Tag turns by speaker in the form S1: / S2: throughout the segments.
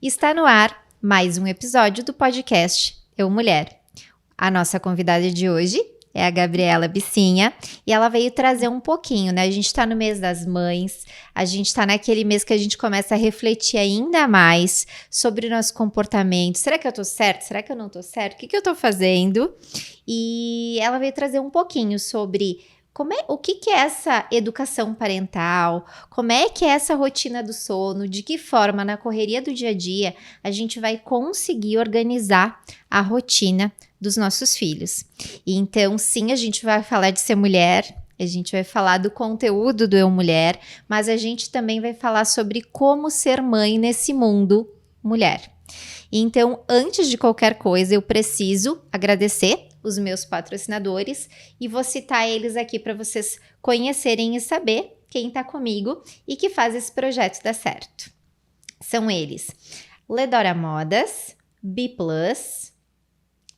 S1: Está no ar mais um episódio do podcast Eu Mulher. A nossa convidada de hoje é a Gabriela Bicinha e ela veio trazer um pouquinho, né? A gente tá no mês das mães, a gente tá naquele mês que a gente começa a refletir ainda mais sobre o nosso comportamento. Será que eu tô certo? Será que eu não tô certo? O que eu tô fazendo? E ela veio trazer um pouquinho sobre o que é essa educação parental, como é que é essa rotina do sono, de que forma na correria do dia a dia a gente vai conseguir organizar a rotina dos nossos filhos. E então, sim, a gente vai falar de ser mulher, a gente vai falar do conteúdo do Eu Mulher, mas a gente também vai falar sobre como ser mãe nesse mundo mulher. Então, antes de qualquer coisa, eu preciso agradecer os meus patrocinadores e vou citar eles aqui para vocês conhecerem e saber quem está comigo e que faz esse projeto dar certo. São eles: Ledora Modas, B+,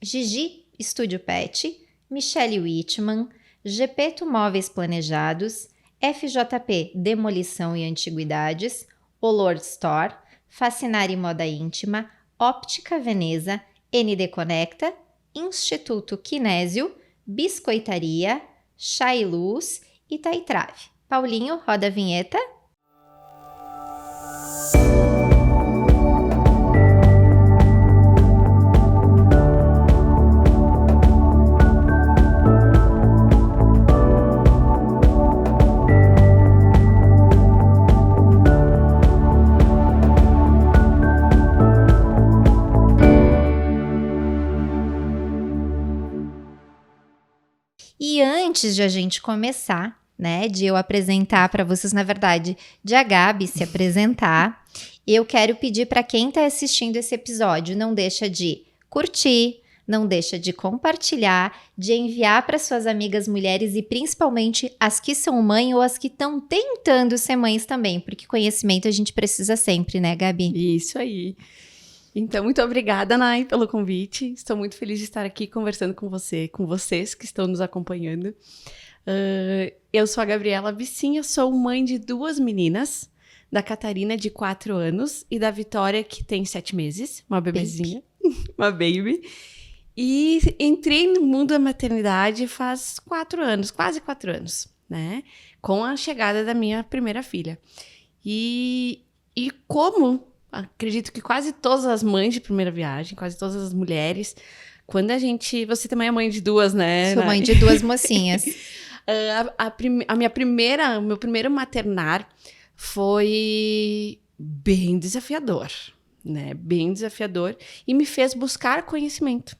S1: Gigi Estúdio Pet, Michele Wittmann, Gepeto Móveis Planejados, FJP Demolição e Antiguidades, Olor Store, Fascinari Moda Íntima, Óptica Veneza, ND Conecta, Instituto Kinésio, Biscoitaria, Chai Luz e Taitrave. Paulinho, roda a vinheta. E antes de a gente começar, né, de eu apresentar para vocês, na verdade, de a Gabi se apresentar, eu quero pedir para quem está assistindo esse episódio, não deixa de curtir, não deixa de compartilhar, de enviar para suas amigas mulheres e principalmente as que são mãe ou as que estão tentando ser mães também, porque conhecimento a gente precisa sempre, né, Gabi?
S2: Isso aí. Então, muito obrigada, Nay, pelo convite. Estou muito feliz de estar aqui conversando com você, com vocês que estão nos acompanhando. Eu sou a Gabriela Bicinha, sou mãe de 2 meninas, da Catarina, de 4 anos, e da Vitória, que tem 7 meses, uma bebezinha, uma baby. E entrei no mundo da maternidade faz 4 anos, quase 4 anos, né? Com a chegada da minha primeira filha. E como... acredito que quase todas as mães de primeira viagem, quase todas as mulheres, quando a gente... Você também é mãe de 2, né?
S1: Sou mãe de 2 mocinhas.
S2: O meu primeiro maternar foi bem desafiador, né? Bem desafiador. E me fez buscar conhecimento.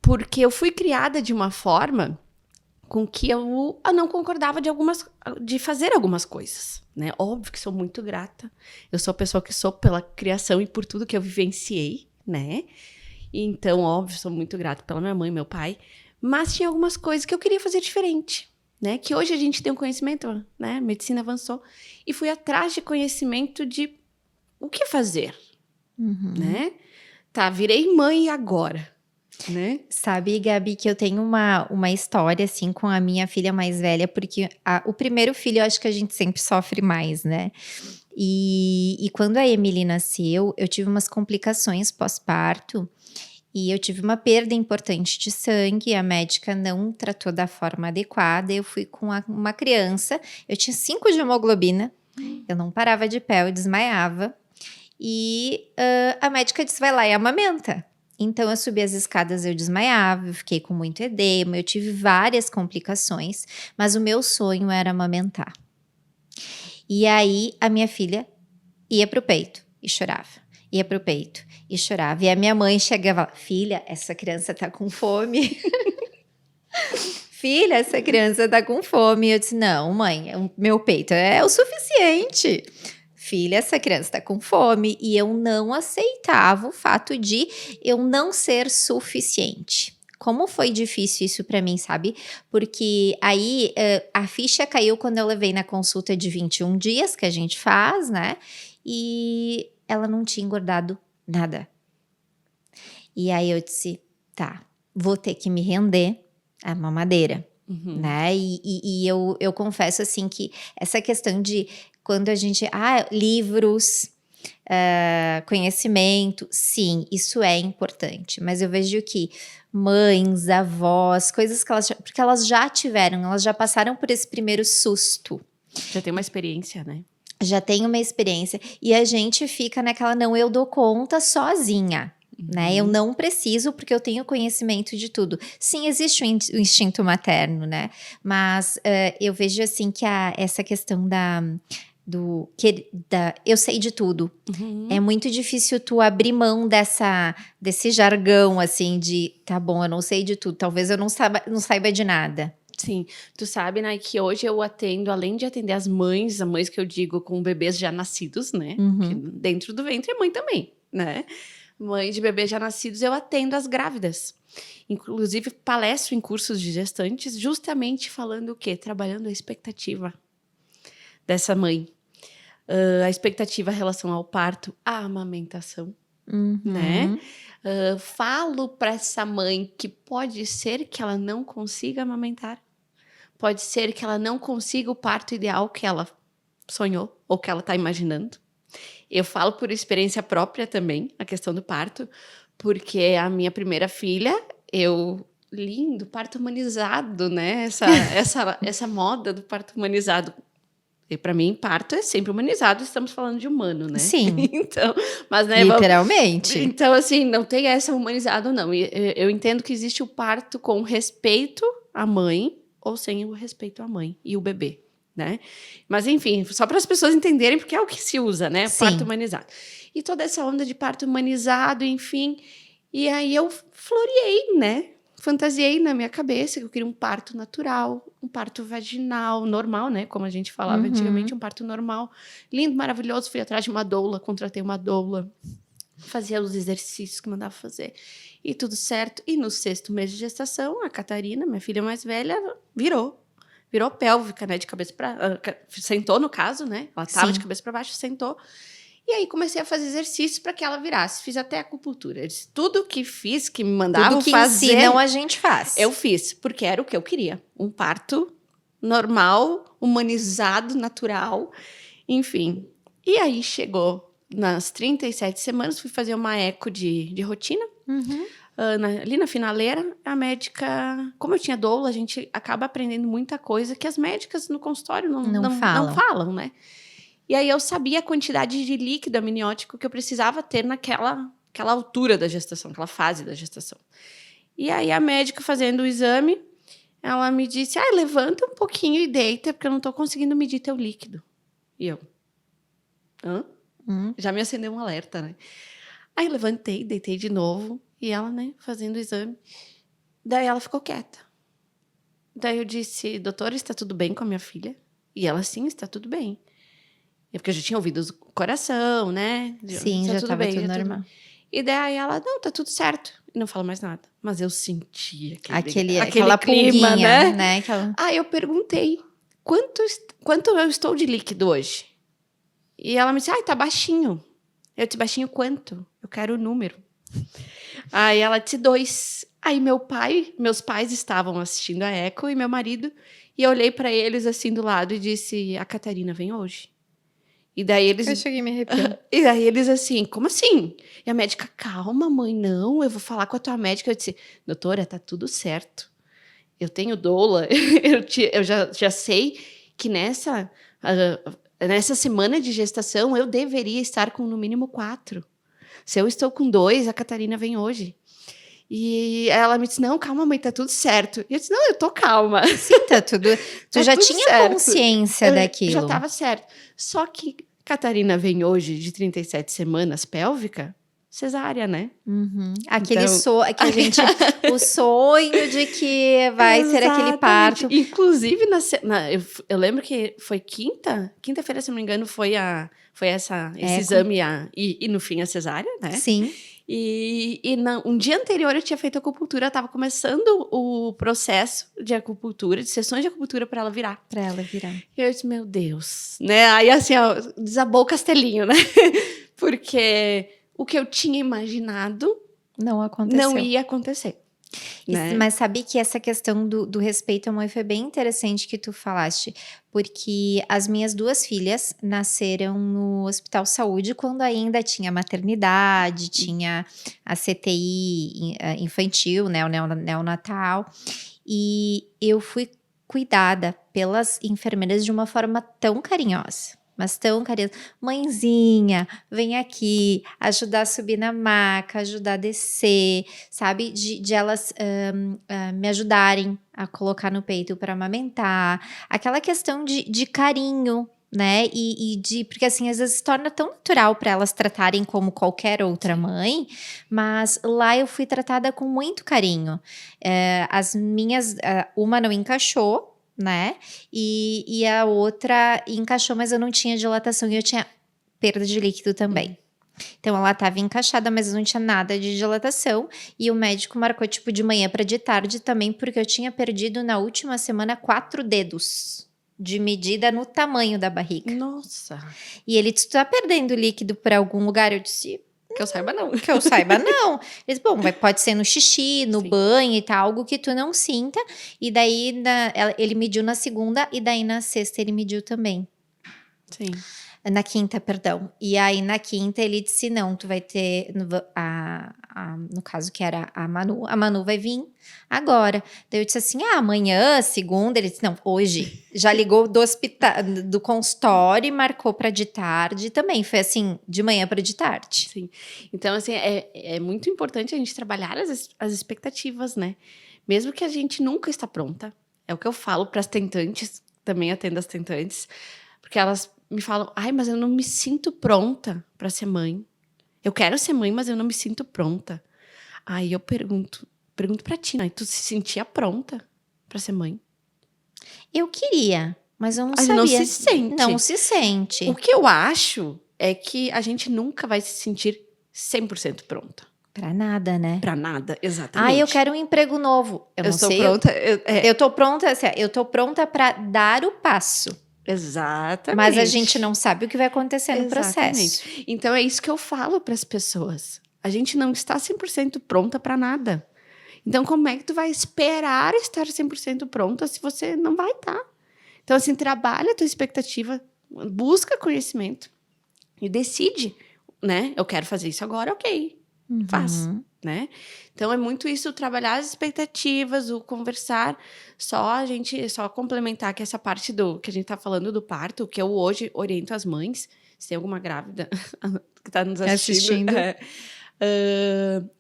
S2: Porque eu fui criada de uma forma com que eu não concordava de fazer algumas coisas, né? Óbvio que sou muito grata. Eu sou a pessoa que sou pela criação e por tudo que eu vivenciei, né? Então, óbvio, sou muito grata pela minha mãe e meu pai. Mas tinha algumas coisas que eu queria fazer diferente, né? Que hoje a gente tem um conhecimento, né? A medicina avançou. E fui atrás de conhecimento de o que fazer, né? Tá, virei mãe agora. Né?
S1: Sabe, Gabi, que eu tenho uma história, assim, com a minha filha mais velha, porque o primeiro filho eu acho que a gente sempre sofre mais, né? E quando a Emily nasceu, eu tive umas complicações pós-parto e eu tive uma perda importante de sangue, a médica não tratou da forma adequada, eu fui com uma criança, eu tinha 5 de hemoglobina, eu não parava de pé, eu desmaiava, e a médica disse, vai lá e amamenta. Então, eu subi as escadas, eu desmaiava, eu fiquei com muito edema, eu tive várias complicações, mas o meu sonho era amamentar. E aí, a minha filha ia pro peito e chorava, ia pro peito e chorava. E a minha mãe chegava lá, filha, essa criança tá com fome. Filha, essa criança tá com fome. E eu disse, não, mãe, o meu peito é o suficiente. Filha, essa criança está com fome, e eu não aceitava o fato de eu não ser suficiente. Como foi difícil isso para mim, sabe? Porque aí a ficha caiu quando eu levei na consulta de 21 dias que a gente faz, né? E ela não tinha engordado nada. E aí eu disse, tá, vou ter que me render à mamadeira. Né? E eu confesso assim que essa questão de quando a gente... livros, conhecimento, sim, isso é importante. Mas eu vejo que mães, avós, coisas que porque elas já tiveram, elas já passaram por esse primeiro susto.
S2: Já tem uma experiência, né?
S1: Já tem uma experiência. E a gente fica naquela, não, eu dou conta sozinha. Né? Eu não preciso porque eu tenho conhecimento de tudo. Sim, existe o instinto materno, né? Mas eu vejo assim que essa questão eu sei de tudo. É muito difícil tu abrir mão desse jargão, assim, de tá bom, eu não sei de tudo, talvez eu não saiba de nada.
S2: Sim, tu sabe, né, que hoje eu atendo, além de atender as mães que eu digo com bebês já nascidos, né? Que dentro do ventre é mãe também, né? Mãe de bebês já nascidos, eu atendo as grávidas. Inclusive, palestro em cursos de gestantes, justamente falando o quê? Trabalhando a expectativa dessa mãe. A expectativa em relação ao parto, à amamentação, né? Falo para essa mãe que pode ser que ela não consiga amamentar. Pode ser que ela não consiga o parto ideal que ela sonhou ou que ela está imaginando. Eu falo por experiência própria também, a questão do parto, porque a minha primeira filha, lindo, parto humanizado, né? Essa moda do parto humanizado. E para mim, parto é sempre humanizado, estamos falando de humano, né?
S1: Sim.
S2: Então, mas, né,
S1: literalmente.
S2: Então, assim, não tem essa humanizado, não. Eu entendo que existe o parto com respeito à mãe ou sem o respeito à mãe e o bebê. Né? Mas, enfim, só para as pessoas entenderem, porque é o que se usa, né?
S1: Sim.
S2: Parto humanizado. E toda essa onda de parto humanizado, enfim. E aí eu floreei, né? Fantasiei na minha cabeça que eu queria um parto natural, um parto vaginal, normal, né? Como a gente falava antigamente, um parto normal. Lindo, maravilhoso. Fui atrás de uma doula, contratei uma doula. Fazia os exercícios que mandava fazer. E tudo certo. E no 6º mês de gestação, a Catarina, minha filha mais velha, virou pélvica, né, de cabeça para sentou no caso, né? Ela estava de cabeça para baixo, sentou. E aí comecei a fazer exercícios para que ela virasse. Fiz até acupuntura. Eu disse, tudo que fiz, que me mandavam fazer,
S1: ensinam, a gente faz.
S2: Eu fiz, porque era o que eu queria. Um parto normal, humanizado, natural, enfim. E aí chegou nas 37 semanas, fui fazer uma eco de rotina. Ali na finaleira, a médica... Como eu tinha doula, a gente acaba aprendendo muita coisa que as médicas no consultório não falam, né? E aí eu sabia a quantidade de líquido amniótico que eu precisava ter naquela altura da gestação, aquela fase da gestação. E aí a médica fazendo o exame, ela me disse, levanta um pouquinho e deita, porque eu não estou conseguindo medir teu líquido. E eu... Hã? Já me acendeu um alerta, né? Aí eu levantei, deitei de novo... E ela, né, fazendo o exame. Daí ela ficou quieta. Daí eu disse, doutora, está tudo bem com a minha filha? E ela, sim, está tudo bem. Porque eu já tinha ouvido o coração, né?
S1: Sim, já estava tudo normal.
S2: E daí ela, não, tá tudo certo. E não fala mais nada. Mas eu senti
S1: aquela clima, né?
S2: Aí eu perguntei, quanto eu estou de líquido hoje? E ela me disse, tá baixinho. Eu disse, baixinho quanto? Eu quero o número. Aí ela disse 2. Aí meus pais estavam assistindo a eco e meu marido, e eu olhei para eles assim do lado e disse, a Catarina vem hoje. E daí eles...
S1: Eu cheguei a me arrepiar.
S2: E daí eles assim, como assim? E a médica, calma mãe, não, eu vou falar com a tua médica. Eu disse, doutora, tá tudo certo. Eu tenho doula, eu já sei que nessa semana de gestação eu deveria estar com no mínimo 4. Se eu estou com 2, a Catarina vem hoje. E ela me disse, não, calma, mãe, tá tudo certo. E eu disse, não, eu tô calma.
S1: Sim, tá tudo... Tu já tinha certo. Consciência daquilo.
S2: Já estava certo. Só que Catarina vem hoje de 37 semanas pélvica, cesárea, né?
S1: Aquele que a gente... o sonho de que vai ser aquele parto.
S2: Inclusive, eu lembro que foi quinta-feira, se não me engano, foi esse exame e no fim a cesárea, né?
S1: Sim.
S2: E um dia anterior eu tinha feito acupuntura, estava começando o processo de acupuntura, de sessões de acupuntura para ela virar. E eu disse, meu Deus, né? Aí assim, desabou o castelinho, né? Porque o que eu tinha imaginado
S1: não aconteceu.
S2: Não ia acontecer. né?
S1: Mas sabe que essa questão do respeito à mãe foi bem interessante que tu falaste, porque as minhas 2 filhas nasceram no Hospital Saúde quando ainda tinha maternidade, tinha a CTI infantil, né, o neonatal, e eu fui cuidada pelas enfermeiras de uma forma tão carinhosa, mas tão carinhosa. Mãezinha, vem aqui, ajudar a subir na maca, ajudar a descer, sabe? De elas me ajudarem a colocar no peito para amamentar. Aquela questão de carinho, né? Porque assim, às vezes se torna tão natural para elas tratarem como qualquer outra mãe, mas lá eu fui tratada com muito carinho. As minhas, uma não encaixou, né? E a outra encaixou, mas eu não tinha dilatação e eu tinha perda de líquido também. Então ela estava encaixada, mas não tinha nada de dilatação. E o médico marcou tipo de manhã para de tarde também, porque eu tinha perdido na última semana 4 dedos de medida no tamanho da barriga.
S2: Nossa!
S1: E ele disse: tu tá perdendo líquido por algum lugar? Eu disse:
S2: Que eu saiba, não.
S1: que eu saiba, não. Ele disse: bom, pode ser no xixi, no
S2: Sim.
S1: banho e tal, algo que tu não sinta. E daí ele mediu na segunda e daí na sexta ele mediu também.
S2: Sim.
S1: Na quinta, perdão. E aí na quinta ele disse: não, tu vai ter, no caso que era a Manu vai vir agora. Daí eu disse assim: amanhã, segunda. Ele disse: não, hoje. Já ligou do hospital, do consultório e marcou para de tarde também. Foi assim, de manhã para de tarde.
S2: Sim. Então, assim, é muito importante a gente trabalhar as expectativas, né? Mesmo que a gente nunca está pronta. É o que eu falo para as tentantes, também atendo as tentantes, porque elas me falam: ai, mas eu não me sinto pronta para ser mãe. Eu quero ser mãe, mas eu não me sinto pronta. Aí eu pergunto para ti, né? Tu se sentia pronta para ser mãe?
S1: Eu queria, mas eu não
S2: A gente
S1: sabia.
S2: não se sente.
S1: Não se sente.
S2: O que eu acho é que a gente nunca vai se sentir 100% pronta.
S1: Pra nada, né?
S2: Pra nada, exatamente.
S1: Ah, eu quero um emprego novo. Eu não
S2: estou
S1: sei.
S2: pronta.
S1: Eu tô pronta, assim, eu tô pronta pra dar o passo.
S2: Exatamente.
S1: Mas a gente não sabe o que vai acontecer no processo.
S2: Então é isso que eu falo para as pessoas. A gente não está 100% pronta para nada. Então como é que tu vai esperar estar 100% pronta se você não vai estar? Então assim, trabalha a tua expectativa, busca conhecimento e decide, né? Eu quero fazer isso agora, ok. Faz, né? Então é muito isso, trabalhar as expectativas, o conversar, só complementar que essa parte do que a gente tá falando do parto, que eu hoje oriento as mães, se tem alguma grávida que tá nos assistindo.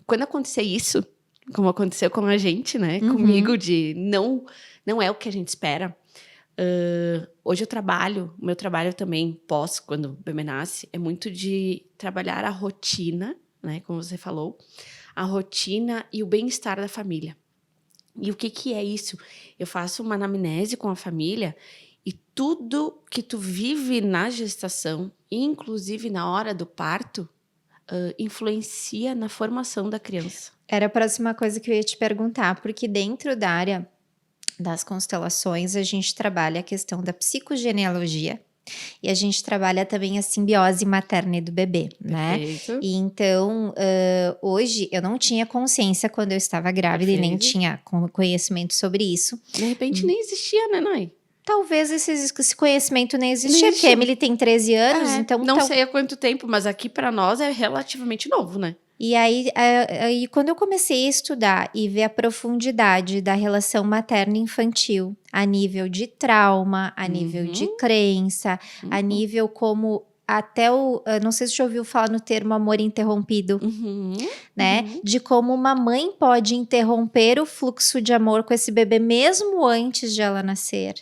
S2: Quando acontecer isso, como aconteceu com a gente, né? Comigo, de não é o que a gente espera. Hoje o meu trabalho também, quando o bebê nasce, é muito de trabalhar a rotina, né, como você falou, a rotina e o bem-estar da família. E o que é isso? Eu faço uma anamnese com a família e tudo que tu vive na gestação, inclusive na hora do parto, influencia na formação da criança.
S1: Era a próxima coisa que eu ia te perguntar, porque dentro da área das constelações a gente trabalha a questão da psicogenealogia. E a gente trabalha também a simbiose materna e do bebê, né?
S2: Perfeito.
S1: E então, hoje eu não tinha consciência quando eu estava grávida.
S2: Perfeito.
S1: E nem tinha conhecimento sobre isso.
S2: De repente nem existia, né, Nai?
S1: Talvez esse conhecimento nem existia, porque a Emily tem 13 anos, então...
S2: Não sei há quanto tempo, mas aqui para nós é relativamente novo, né?
S1: E aí, quando eu comecei a estudar e ver a profundidade da relação materno-infantil, a nível de trauma, a nível de crença, a nível como até não sei se você já ouviu falar no termo amor interrompido, né? De como uma mãe pode interromper o fluxo de amor com esse bebê mesmo antes de ela nascer.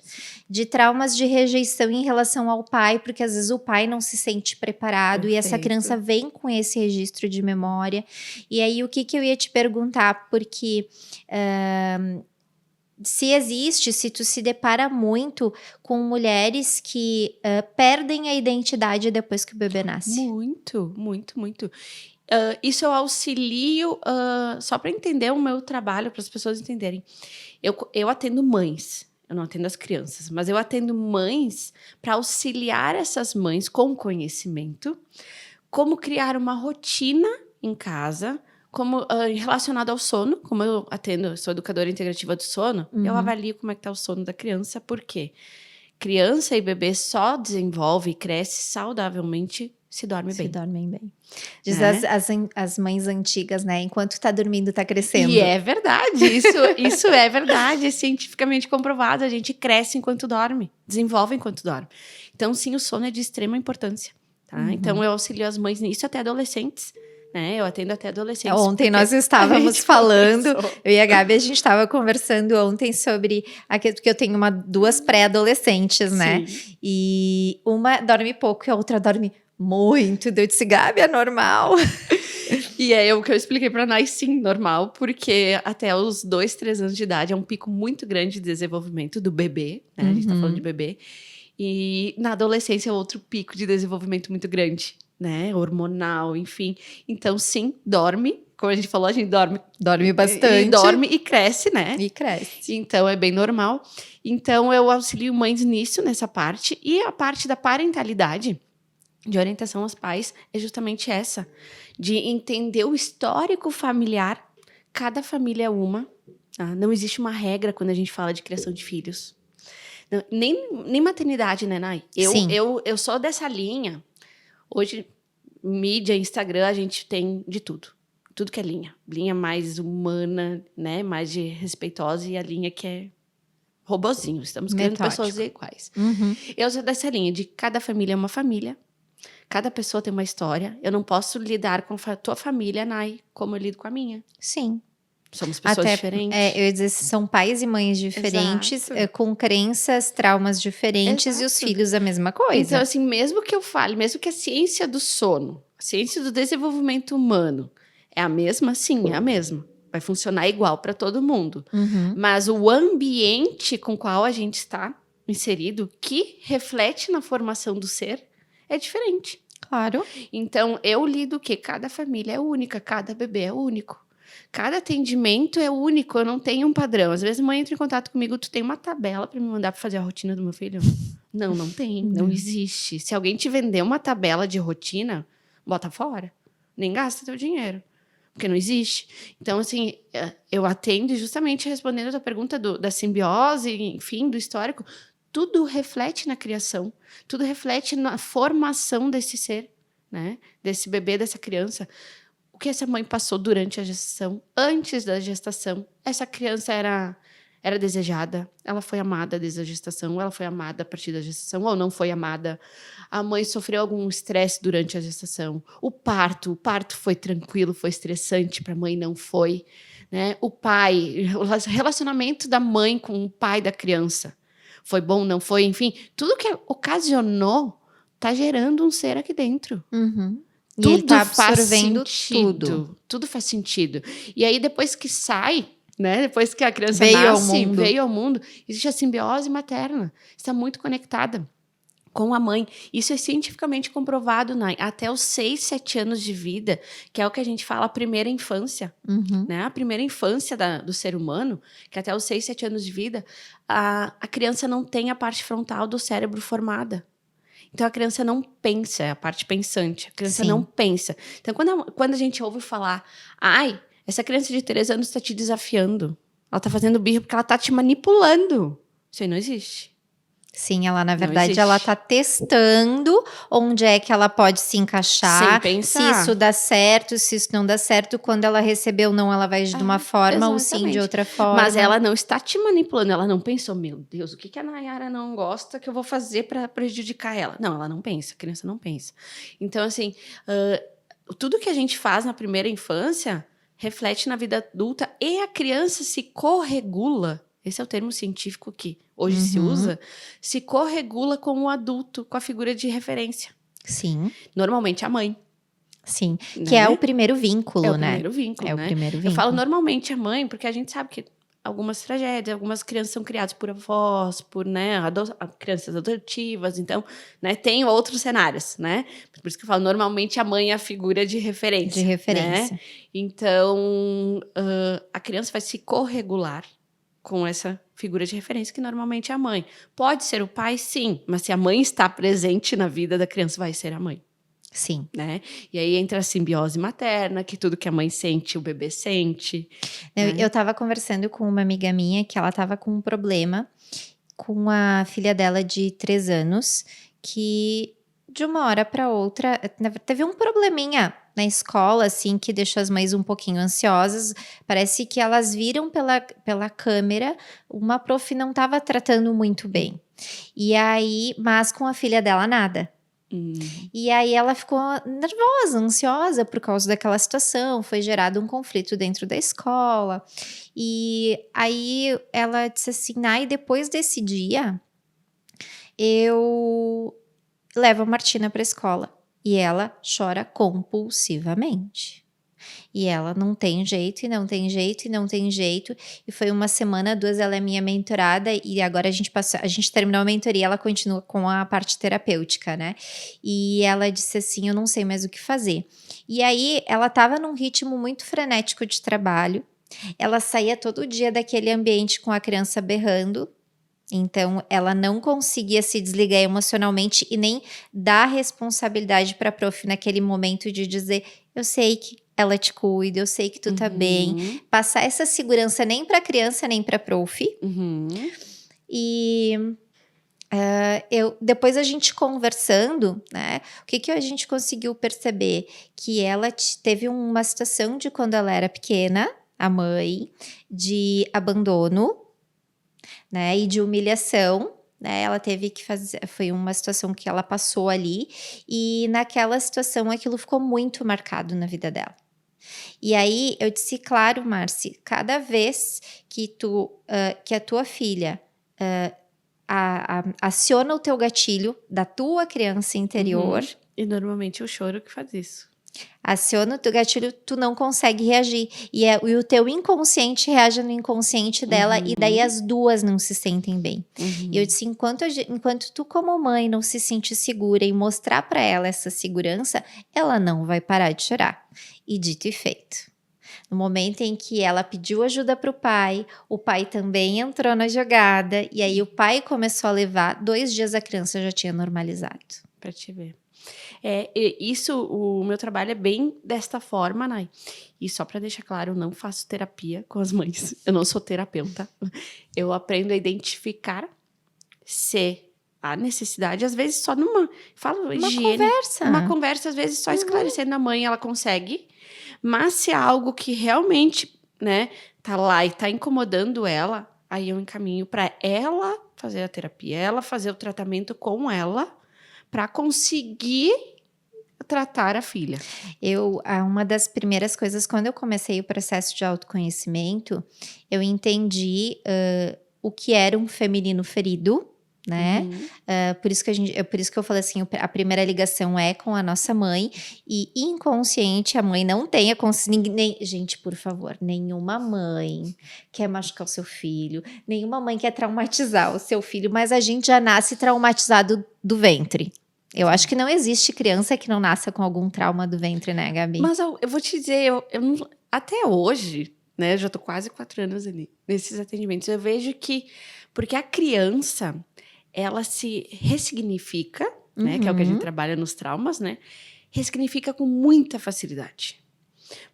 S1: De traumas de rejeição em relação ao pai, porque às vezes o pai não se sente preparado. Perfeito. E essa criança vem com esse registro de memória. E aí, o que eu ia te perguntar? Porque se tu se depara muito com mulheres que perdem a identidade depois que o bebê nasce.
S2: Muito, muito, muito. Isso eu auxilio, só para entender o meu trabalho, para as pessoas entenderem. Eu atendo mães. Eu não atendo as crianças, mas eu atendo mães para auxiliar essas mães com conhecimento, como criar uma rotina em casa, relacionado ao sono, como eu sou educadora integrativa do sono, eu avalio como é que tá o sono da criança, por quê? Criança e bebê só desenvolve e cresce saudavelmente se dorme bem.
S1: Se dormem bem. Diz
S2: Né?
S1: as mães antigas, né? Enquanto tá dormindo, tá crescendo.
S2: E é verdade, isso é verdade, é cientificamente comprovado. A gente cresce enquanto dorme, desenvolve enquanto dorme. Então, sim, o sono é de extrema importância. Tá? Então, eu auxilio as mães nisso, até adolescentes. Né? Eu atendo até adolescentes.
S1: Ontem nós estávamos falando, eu e a Gabi, a gente estava conversando ontem sobre porque eu tenho duas pré-adolescentes, né?
S2: Sim.
S1: E uma dorme pouco e a outra dorme muito. Eu disse, Gabi, é normal.
S2: E é o que eu expliquei pra Nai, sim, normal, porque até os 2, 3 anos de idade é um pico muito grande de desenvolvimento do bebê, né? A gente tá falando de bebê. E na adolescência é outro pico de desenvolvimento muito grande, né? Hormonal, enfim. Então, sim, dorme. Como a gente falou, a gente dorme.
S1: Dorme bastante.
S2: E dorme e cresce, né?
S1: E cresce.
S2: Então, é bem normal. Então, eu auxilio mães nisso, nessa parte. E a parte da parentalidade, de orientação aos pais, é justamente essa. De entender o histórico familiar. Cada família é uma. Tá? Não existe uma regra quando a gente fala de criação de filhos. Não, nem maternidade, né, Nai? Eu sou dessa linha. Hoje, mídia, Instagram, a gente tem de tudo. Tudo que é linha. Linha mais humana, né? Mais de respeitosa, e a linha que é robozinho. Estamos criando pessoas iguais. Eu sou dessa linha de cada família é uma família. Cada pessoa tem uma história. Eu não posso lidar com a tua família, Nai, como eu lido com a minha.
S1: Sim.
S2: Somos pessoas diferentes.
S1: Eu ia dizer, são pais e mães diferentes, com crenças, traumas diferentes. Exato. E os filhos a mesma coisa.
S2: Então, assim, mesmo que eu fale, mesmo que a ciência do sono, a ciência do desenvolvimento humano é a mesma, sim, é a mesma. Vai funcionar igual para todo mundo. Mas o ambiente com o qual a gente está inserido, que reflete na formação do ser, é diferente.
S1: Claro.
S2: Então, eu lido que cada família é única, cada bebê é único. Cada atendimento é único, eu não tenho um padrão. Às vezes a mãe entra em contato comigo, tu tem uma tabela para me mandar para fazer a rotina do meu filho? Não tem, não existe. Se alguém te vender uma tabela de rotina, bota fora. Nem gasta teu dinheiro, porque não existe. Então, assim, eu atendo justamente respondendo a tua pergunta da simbiose, enfim, do histórico. Tudo reflete na criação, tudo reflete na formação desse ser, né? Desse bebê, dessa criança. O que essa mãe passou durante a gestação, antes da gestação. Essa criança era desejada, ela foi amada desde a gestação, ela foi amada a partir da gestação, ou não foi amada. A mãe sofreu algum estresse durante a gestação. O parto foi tranquilo, foi estressante, para a mãe não foi. Né? O pai, o relacionamento da mãe com o pai da criança. Foi bom, não foi? Enfim, tudo que ocasionou está gerando um ser aqui dentro.
S1: E tudo ele tá absorvendo tudo.
S2: Tudo faz sentido. E aí, depois que sai, né? Depois que a criança veio ao mundo, existe a simbiose materna. Está muito conectada com a mãe. Isso é cientificamente comprovado, Nai. Até os 6, 7 anos de vida, que é o que a gente fala, a primeira infância. Né? A primeira infância do ser humano, que até os 6, 7 anos de vida, a criança não tem a parte frontal do cérebro formada. Então, a criança não pensa, é a parte pensante. A criança não pensa. Então, quando a gente ouve falar, essa criança de 3 anos está te desafiando. Ela está fazendo birra porque ela está te manipulando. Isso aí não existe.
S1: Sim, ela, na verdade, ela tá testando onde é que ela pode se encaixar.
S2: Sem pensar.
S1: Se isso dá certo, se isso não dá certo. Quando ela recebeu não, ela vai agir de uma forma ou sim de outra forma.
S2: Mas ela não está te manipulando. Ela não pensou, meu Deus, o que a Nayara não gosta que eu vou fazer para prejudicar ela? Não, ela não pensa. A criança não pensa. Então, assim, tudo que a gente faz na primeira infância reflete na vida adulta e a criança se corregula. Esse é o termo científico que hoje se usa. Se corregula com o adulto, com a figura de referência.
S1: Sim.
S2: Normalmente a mãe.
S1: Sim, né? Que é o primeiro vínculo, né?
S2: É o primeiro vínculo,
S1: né?
S2: O
S1: primeiro vínculo.
S2: Eu falo normalmente a mãe, porque a gente sabe que algumas tragédias, algumas crianças são criadas por avós, por, né, crianças adotivas, então, né, tem outros cenários, né? Por isso que eu falo, normalmente a mãe é a figura de referência.
S1: De referência.
S2: Né? Então, a criança vai se corregular com essa figura de referência, que normalmente é a mãe. Pode ser o pai, sim, mas se a mãe está presente na vida da criança, vai ser a mãe.
S1: Sim.
S2: né? E aí entra a simbiose materna, que tudo que a mãe sente, o bebê sente. Né?
S1: Eu tava conversando com uma amiga minha que ela tava com um problema com a filha dela de 3 anos, que de uma hora para outra teve um probleminha na escola, assim, que deixou as mães um pouquinho ansiosas. Parece que elas viram pela câmera, uma prof não estava tratando muito bem. E aí, mas com a filha dela nada. E aí ela ficou nervosa, ansiosa por causa daquela situação, foi gerado um conflito dentro da escola. E aí ela disse assim: "Ai, depois desse dia, eu levo a Martina para a escola". E ela chora compulsivamente. E ela não tem jeito, e não tem jeito, e não tem jeito. E foi 1 semana, 2, ela é minha mentorada, e agora a gente terminou a mentoria, ela continua com a parte terapêutica, né? E ela disse assim: "Eu não sei mais o que fazer". E aí, ela estava num ritmo muito frenético de trabalho, ela saía todo dia daquele ambiente com a criança berrando, então ela não conseguia se desligar emocionalmente e nem dar responsabilidade para a prof naquele momento de dizer: "Eu sei que ela te cuida, eu sei que tu tá bem", passar essa segurança nem para a criança nem para a prof. E depois a gente conversando, né, o que a gente conseguiu perceber? Que ela teve uma situação de quando ela era pequena, a mãe, de abandono, né, e de humilhação, né, ela teve que fazer, foi uma situação que ela passou ali, e naquela situação aquilo ficou muito marcado na vida dela. E aí eu disse: "Claro, Marci, cada vez que que a tua filha aciona o teu gatilho da tua criança interior,
S2: E normalmente é o choro que faz isso.
S1: aciona o teu gatilho, tu não consegue reagir. E o teu inconsciente reage no inconsciente dela, e daí as duas não se sentem bem. E eu disse: enquanto tu, como mãe, não se sente segura em mostrar para ela essa segurança, ela não vai parar de chorar. E dito e feito. No momento em que ela pediu ajuda para o pai também entrou na jogada, e aí o pai começou a levar, 2 dias a criança já tinha normalizado.
S2: Pra te ver. O meu trabalho é bem desta forma, Nay. E só para deixar claro, eu não faço terapia com as mães. Eu não sou terapeuta. Eu aprendo a identificar se há necessidade, às vezes só falo higiene.
S1: Conversa.
S2: Uma conversa, às vezes só esclarecendo a mãe, ela consegue. Mas se é algo que realmente, né, tá lá e tá incomodando ela, aí eu encaminho para ela fazer a terapia, ela fazer o tratamento com ela, para conseguir tratar a filha.
S1: Uma das primeiras coisas, quando eu comecei o processo de autoconhecimento, eu entendi o que era um feminino ferido, né? Por isso que eu falei assim, a primeira ligação é com a nossa mãe, e inconsciente a mãe não tem a consciência. Gente, por favor, nenhuma mãe quer machucar o seu filho, nenhuma mãe quer traumatizar o seu filho, mas a gente já nasce traumatizado do ventre. Eu acho que não existe criança que não nasça com algum trauma do ventre, né, Gabi?
S2: Mas eu vou te dizer, eu não, até hoje, né, eu já tô quase 4 anos ali, nesses atendimentos, eu vejo que, porque a criança, ela se ressignifica, né, que é o que a gente trabalha nos traumas, né, ressignifica com muita facilidade.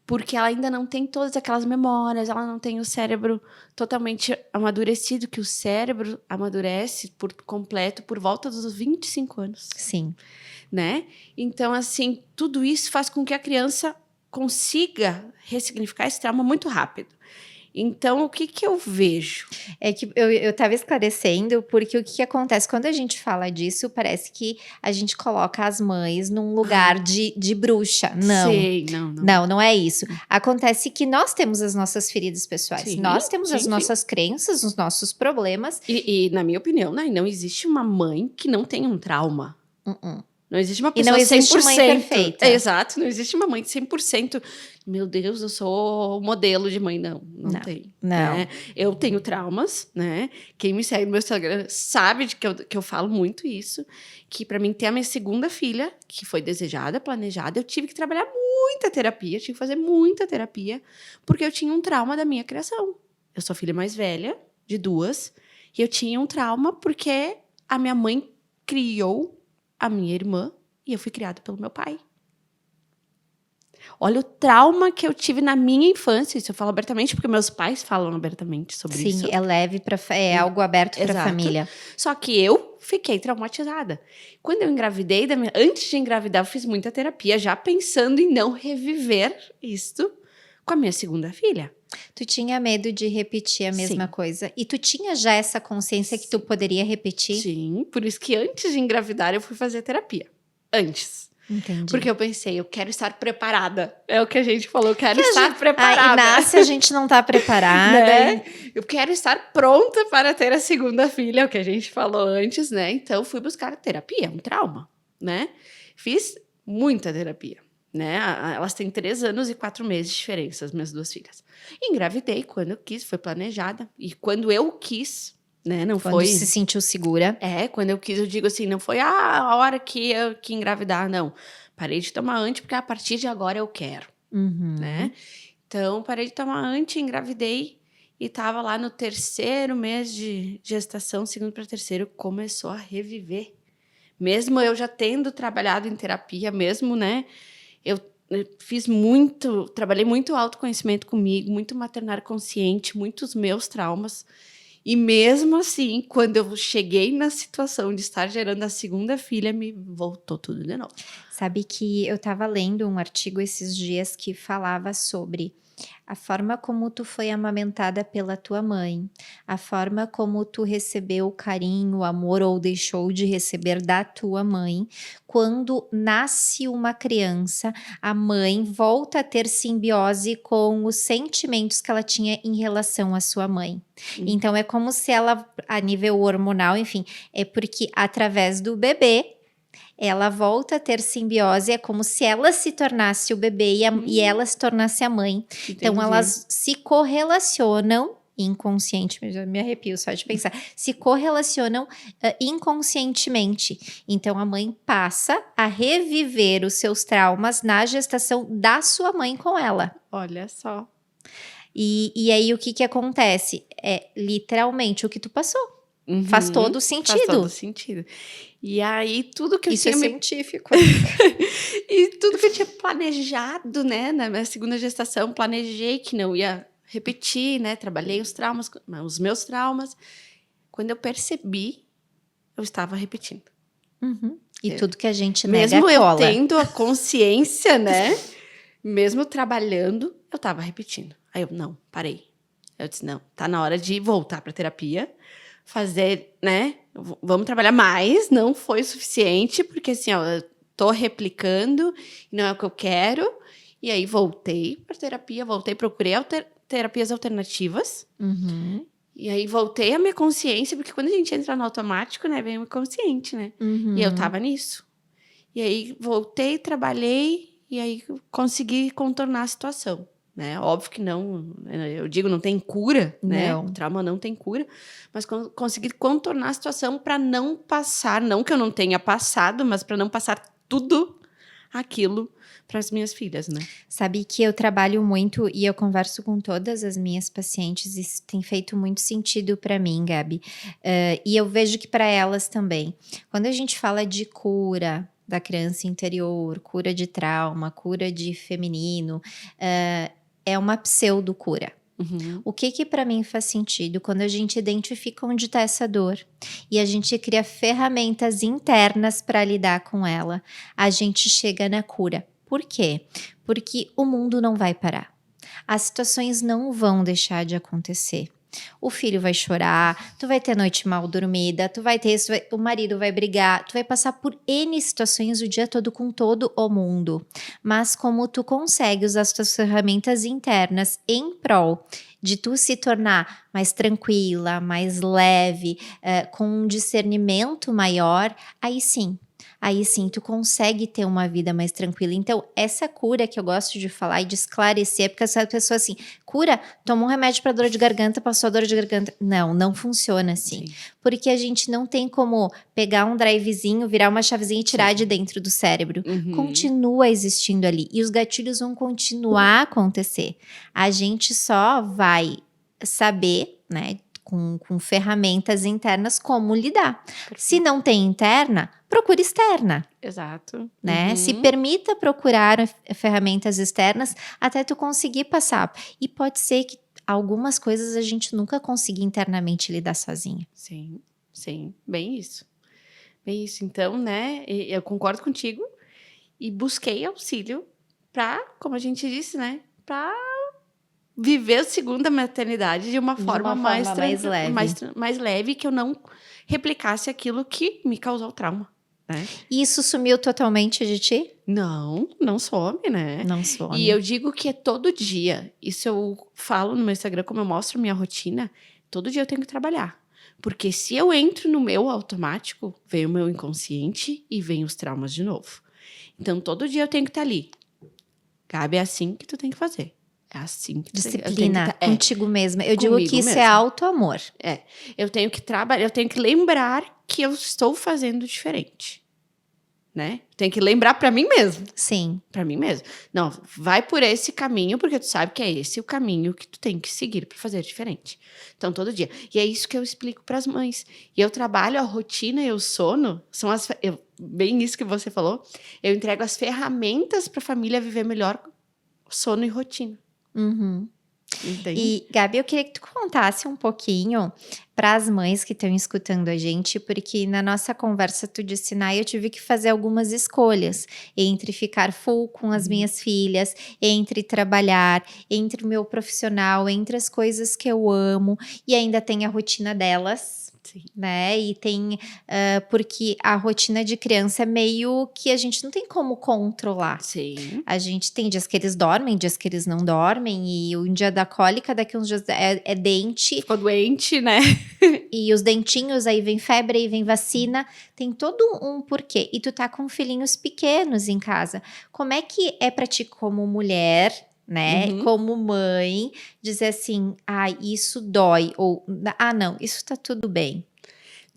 S2: Porque ela ainda não tem todas aquelas memórias, ela não tem o cérebro totalmente amadurecido, que o cérebro amadurece por completo por volta dos 25 anos.
S1: Sim.
S2: Né? Então, assim, tudo isso faz com que a criança consiga ressignificar esse trauma muito rápido. Então, o que eu vejo?
S1: É que eu tava esclarecendo, porque o que acontece quando a gente fala disso, parece que a gente coloca as mães num lugar de bruxa. Não.
S2: Sei,
S1: Não é isso. Acontece que nós temos as nossas feridas pessoais.
S2: Sim,
S1: nós temos as
S2: sim.
S1: nossas crenças, os nossos problemas.
S2: E, na minha opinião, né, não existe uma mãe que não tenha um trauma. Não existe uma pessoa
S1: e não existe
S2: 100%.
S1: Mãe perfeita.
S2: Exato, não existe uma mãe de 100%. Meu Deus, eu sou modelo de mãe. Não tem.
S1: Não.
S2: Né? Eu tenho traumas, né? Quem me segue no meu Instagram sabe que eu falo muito isso. Que para mim ter a minha segunda filha, que foi desejada, planejada, eu tive que trabalhar muita terapia, tive que fazer muita terapia, porque eu tinha um trauma da minha criação. Eu sou filha mais velha, de 2, e eu tinha um trauma porque a minha mãe criou a minha irmã e eu fui criada pelo meu pai. Olha o trauma que eu tive na minha infância, isso eu falo abertamente, porque meus pais falam abertamente sobre isso.
S1: Sim, é leve, é algo aberto para a
S2: Exato.
S1: família.
S2: Só que eu fiquei traumatizada. Quando eu engravidei, antes de engravidar, eu fiz muita terapia, já pensando em não reviver isto com a minha segunda filha.
S1: Tu tinha medo de repetir a mesma
S2: Sim.
S1: coisa? E tu tinha já essa consciência que tu poderia repetir?
S2: Sim, por isso que antes de engravidar eu fui fazer terapia. Antes.
S1: Entendi.
S2: Porque eu pensei, eu quero estar preparada. É o que a gente falou, eu quero estar preparada.
S1: E nasce, a gente não tá preparada.
S2: Né? Eu quero estar pronta para ter a segunda filha, é o que a gente falou antes, né? Então, fui buscar terapia, um trauma, né? Fiz muita terapia, né? Elas têm 3 anos e 4 meses de diferença, as minhas 2 filhas. Engravidei quando eu quis, foi planejada. E quando eu quis, né? Não
S1: Quando
S2: foi...
S1: se sentiu segura.
S2: Quando eu quis, eu digo assim, não foi a hora que eu que engravidar, não. Parei de tomar anti, porque a partir de agora eu quero, né? Então, parei de tomar anti, engravidei e tava lá no 3º mês de gestação, 2º para 3º, começou a reviver. Mesmo eu já tendo trabalhado em terapia, mesmo, né? Eu trabalhei muito autoconhecimento comigo, muito maternário consciente, muitos meus traumas. E mesmo assim, quando eu cheguei na situação de estar gerando a segunda filha, me voltou tudo de novo.
S1: Sabe que eu tava lendo um artigo esses dias que falava sobre a forma como tu foi amamentada pela tua mãe, a forma como tu recebeu o carinho, o amor ou deixou de receber da tua mãe. Quando nasce uma criança, a mãe volta a ter simbiose com os sentimentos que ela tinha em relação à sua mãe. Então, é como se ela, a nível hormonal, enfim, é porque através do bebê, ela volta a ter simbiose, é como se ela se tornasse o bebê e ela se tornasse a mãe.
S2: Entendi.
S1: Então, elas se correlacionam inconscientemente, eu me arrepio só de pensar, se correlacionam inconscientemente. Então, a mãe passa a reviver os seus traumas na gestação da sua mãe com ela.
S2: Olha só.
S1: E aí, o que acontece? É literalmente o que tu passou. Faz todo sentido.
S2: Faz todo sentido. E aí, tudo que eu
S1: Isso
S2: tinha...
S1: é científico.
S2: E tudo que eu tinha planejado, né? Na minha segunda gestação, planejei que não ia repetir, né? Trabalhei os meus traumas. Quando eu percebi, eu estava repetindo.
S1: E tudo que a gente nega
S2: Mesmo eu
S1: cola.
S2: tendo a consciência, né? Mesmo trabalhando, eu estava repetindo. Aí eu, não, parei. Eu disse, não, tá na hora de voltar para terapia, fazer, né? Vamos trabalhar mais, não foi o suficiente, porque assim, ó, eu tô replicando, não é o que eu quero. E aí voltei para terapia, procurei terapias alternativas. E aí voltei a minha consciência, porque quando a gente entra no automático, né, vem o inconsciente, né? E eu tava nisso. E aí voltei, trabalhei, e aí consegui contornar a situação. Né? Óbvio que não, eu digo, não tem cura, né? O trauma não tem cura, mas consegui contornar a situação para não passar, não que eu não tenha passado, mas para não passar tudo aquilo para as minhas filhas, né?
S1: Sabe que eu trabalho muito e eu converso com todas as minhas pacientes, isso tem feito muito sentido para mim, Gabi. E eu vejo que para elas também. Quando a gente fala de cura da criança interior, cura de trauma, cura de feminino, é uma pseudo-cura. O que para mim faz sentido? Quando a gente identifica onde está essa dor e a gente cria ferramentas internas para lidar com ela, a gente chega na cura. Por quê? Porque o mundo não vai parar. As situações não vão deixar de acontecer. O filho vai chorar, tu vai ter noite mal dormida, tu vai ter isso, o marido vai brigar, tu vai passar por N situações o dia todo com todo o mundo. Mas como tu consegue usar as tuas ferramentas internas em prol de tu se tornar mais tranquila, mais leve, com um discernimento maior, aí sim, tu consegue ter uma vida mais tranquila. Então, essa cura que eu gosto de falar e de esclarecer, porque essa pessoa assim, cura, toma um remédio para dor de garganta, passou a dor de garganta. Não funciona assim. Sim. Porque a gente não tem como pegar um drivezinho, virar uma chavezinha e tirar de dentro do cérebro. Continua existindo ali. E os gatilhos vão continuar a acontecer. A gente só vai saber, né, com ferramentas internas como lidar. Se não tem interna, procure externa,
S2: Exato.
S1: né? Se permita procurar ferramentas externas até tu conseguir passar. E pode ser que algumas coisas a gente nunca consiga internamente lidar sozinha.
S2: Sim, sim, bem isso. Bem isso. Então, né, eu concordo contigo e busquei auxílio para, como a gente disse, né, para viver a segunda maternidade de uma forma mais
S1: leve.
S2: mais leve, que eu não replicasse aquilo que me causou trauma, né?
S1: E isso sumiu totalmente de ti?
S2: Não some, né?
S1: Não some.
S2: E eu digo que é todo dia. Isso eu falo no meu Instagram, como eu mostro minha rotina, todo dia eu tenho que trabalhar. Porque se eu entro no meu automático, vem o meu inconsciente e vem os traumas de novo. Então, todo dia eu tenho que estar ali. Gabi, é assim que tu tem que fazer. É assim que tu
S1: Disciplina
S2: tem que
S1: contigo mesma. Eu digo que isso é
S2: mesma.
S1: auto-amor.
S2: Eu tenho que trabalhar, eu tenho que lembrar que eu estou fazendo diferente. Né? Tem que lembrar para mim mesmo.
S1: Sim.
S2: Para mim mesmo. Não, vai por esse caminho, porque tu sabe que é esse o caminho que tu tem que seguir para fazer diferente. Então, todo dia. E é isso que eu explico para as mães. E eu trabalho a rotina e o sono, são bem isso que você falou. Eu entrego as ferramentas para a família viver melhor sono e rotina.
S1: Uhum.
S2: Entende?
S1: E, Gabi, eu queria que tu contasse um pouquinho para as mães que estão escutando a gente, porque na nossa conversa tu disse, eu tive que fazer algumas escolhas entre ficar full com as minhas filhas, entre trabalhar, entre o meu profissional, entre as coisas que eu amo, e ainda tem a rotina delas.
S2: Sim.
S1: Né? E tem, porque a rotina de criança é meio que a gente não tem como controlar.
S2: Sim.
S1: A gente tem dias que eles dormem, dias que eles não dormem, e um dia da cólica, daqui uns dias é dente.
S2: Ficou doente, né?
S1: E os dentinhos, aí vem febre, aí vem vacina, tem todo um porquê. E tu tá com filhinhos pequenos em casa. Como é que é pra ti como mulher, né, como mãe, dizer assim, isso dói, ou, não, isso tá tudo bem.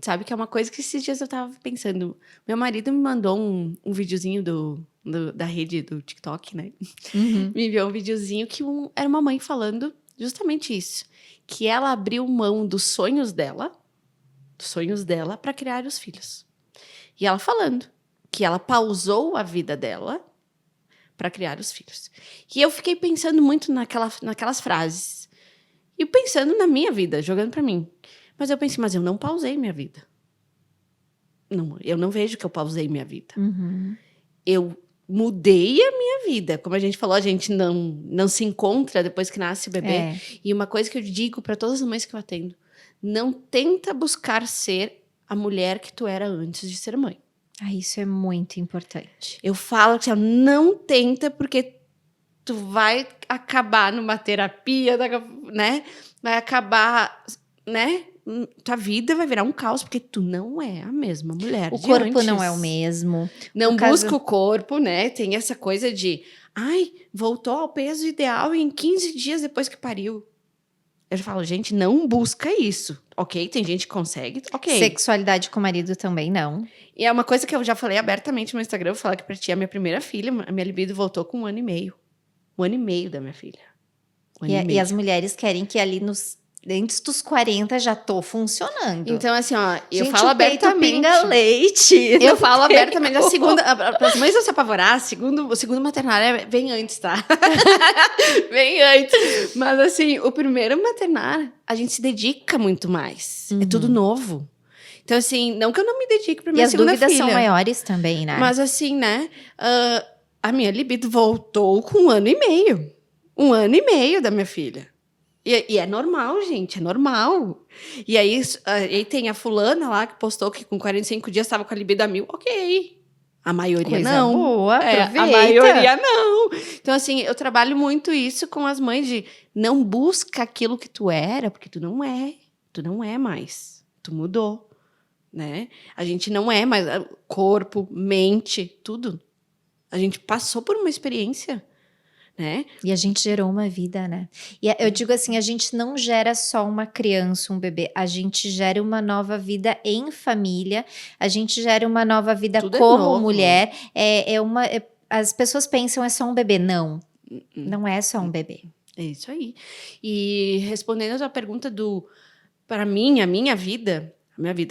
S2: Sabe que é uma coisa que esses dias eu tava pensando. Meu marido me mandou um videozinho da rede do TikTok, né? Me enviou um videozinho que era uma mãe falando justamente isso. Que ela abriu mão dos sonhos dela para criar os filhos. E ela falando que ela pausou a vida dela para criar os filhos. E eu fiquei pensando muito naquelas frases. E pensando na minha vida, jogando para mim. Mas eu pensei, mas eu não pausei minha vida. Não, eu não vejo que eu pausei minha vida. Eu mudei a minha vida. Como a gente falou, a gente não se encontra depois que nasce o bebê. E uma coisa que eu digo para todas as mães que eu atendo, não tenta buscar ser a mulher que tu era antes de ser mãe.
S1: Isso é muito importante.
S2: Eu falo que não tenta, porque tu vai acabar numa terapia, né? Vai acabar, né? Tua vida vai virar um caos, porque tu não é a mesma mulher
S1: O
S2: de
S1: corpo
S2: antes.
S1: não é o mesmo.
S2: Não busca o corpo, né? Tem essa coisa de, voltou ao peso ideal em 15 dias depois que pariu. Eu falo, gente, não busca isso, ok? Tem gente que consegue, ok.
S1: Sexualidade com o marido também não.
S2: E é uma coisa que eu já falei abertamente no Instagram, eu falo que pra ti, a minha primeira filha, a minha libido voltou com 1 ano e meio. 1 ano e meio da minha filha.
S1: E as mulheres querem que ali antes dos 40 já tô funcionando.
S2: Então, assim, ó, eu
S1: gente,
S2: falo abertamente.
S1: Pinga leite.
S2: Eu falo abertamente. A segunda, para as mães não se apavorar, o segundo maternário vem antes, tá? Vem antes. Mas, assim, o primeiro maternário, a gente se dedica muito mais. É tudo novo. Então, assim, não que eu não me dedique para minha segunda filha.
S1: E as dúvidas são maiores também, né?
S2: Mas, assim, né? A minha libido voltou com 1 ano e meio. 1 ano e meio da minha filha. E é normal, gente, é normal. E aí tem a fulana lá que postou que com 45 dias estava com a libido a 1000. Ok. A maioria
S1: Coisa
S2: não.
S1: boa, aproveita.
S2: A maioria não. Então, assim, eu trabalho muito isso com as mães de não busca aquilo que tu era, porque tu não é. Tu não é mais. Tu mudou, né? A gente não é mais corpo, mente, tudo. A gente passou por uma experiência, né?
S1: E a gente gerou uma vida, né? E eu digo assim, a gente não gera só uma criança, um bebê, a gente gera uma nova vida em família, a gente gera uma nova vida
S2: Tudo
S1: como mulher. As pessoas pensam é só um bebê. Não, não é só um bebê.
S2: É isso aí. E respondendo a tua pergunta para mim, a minha vida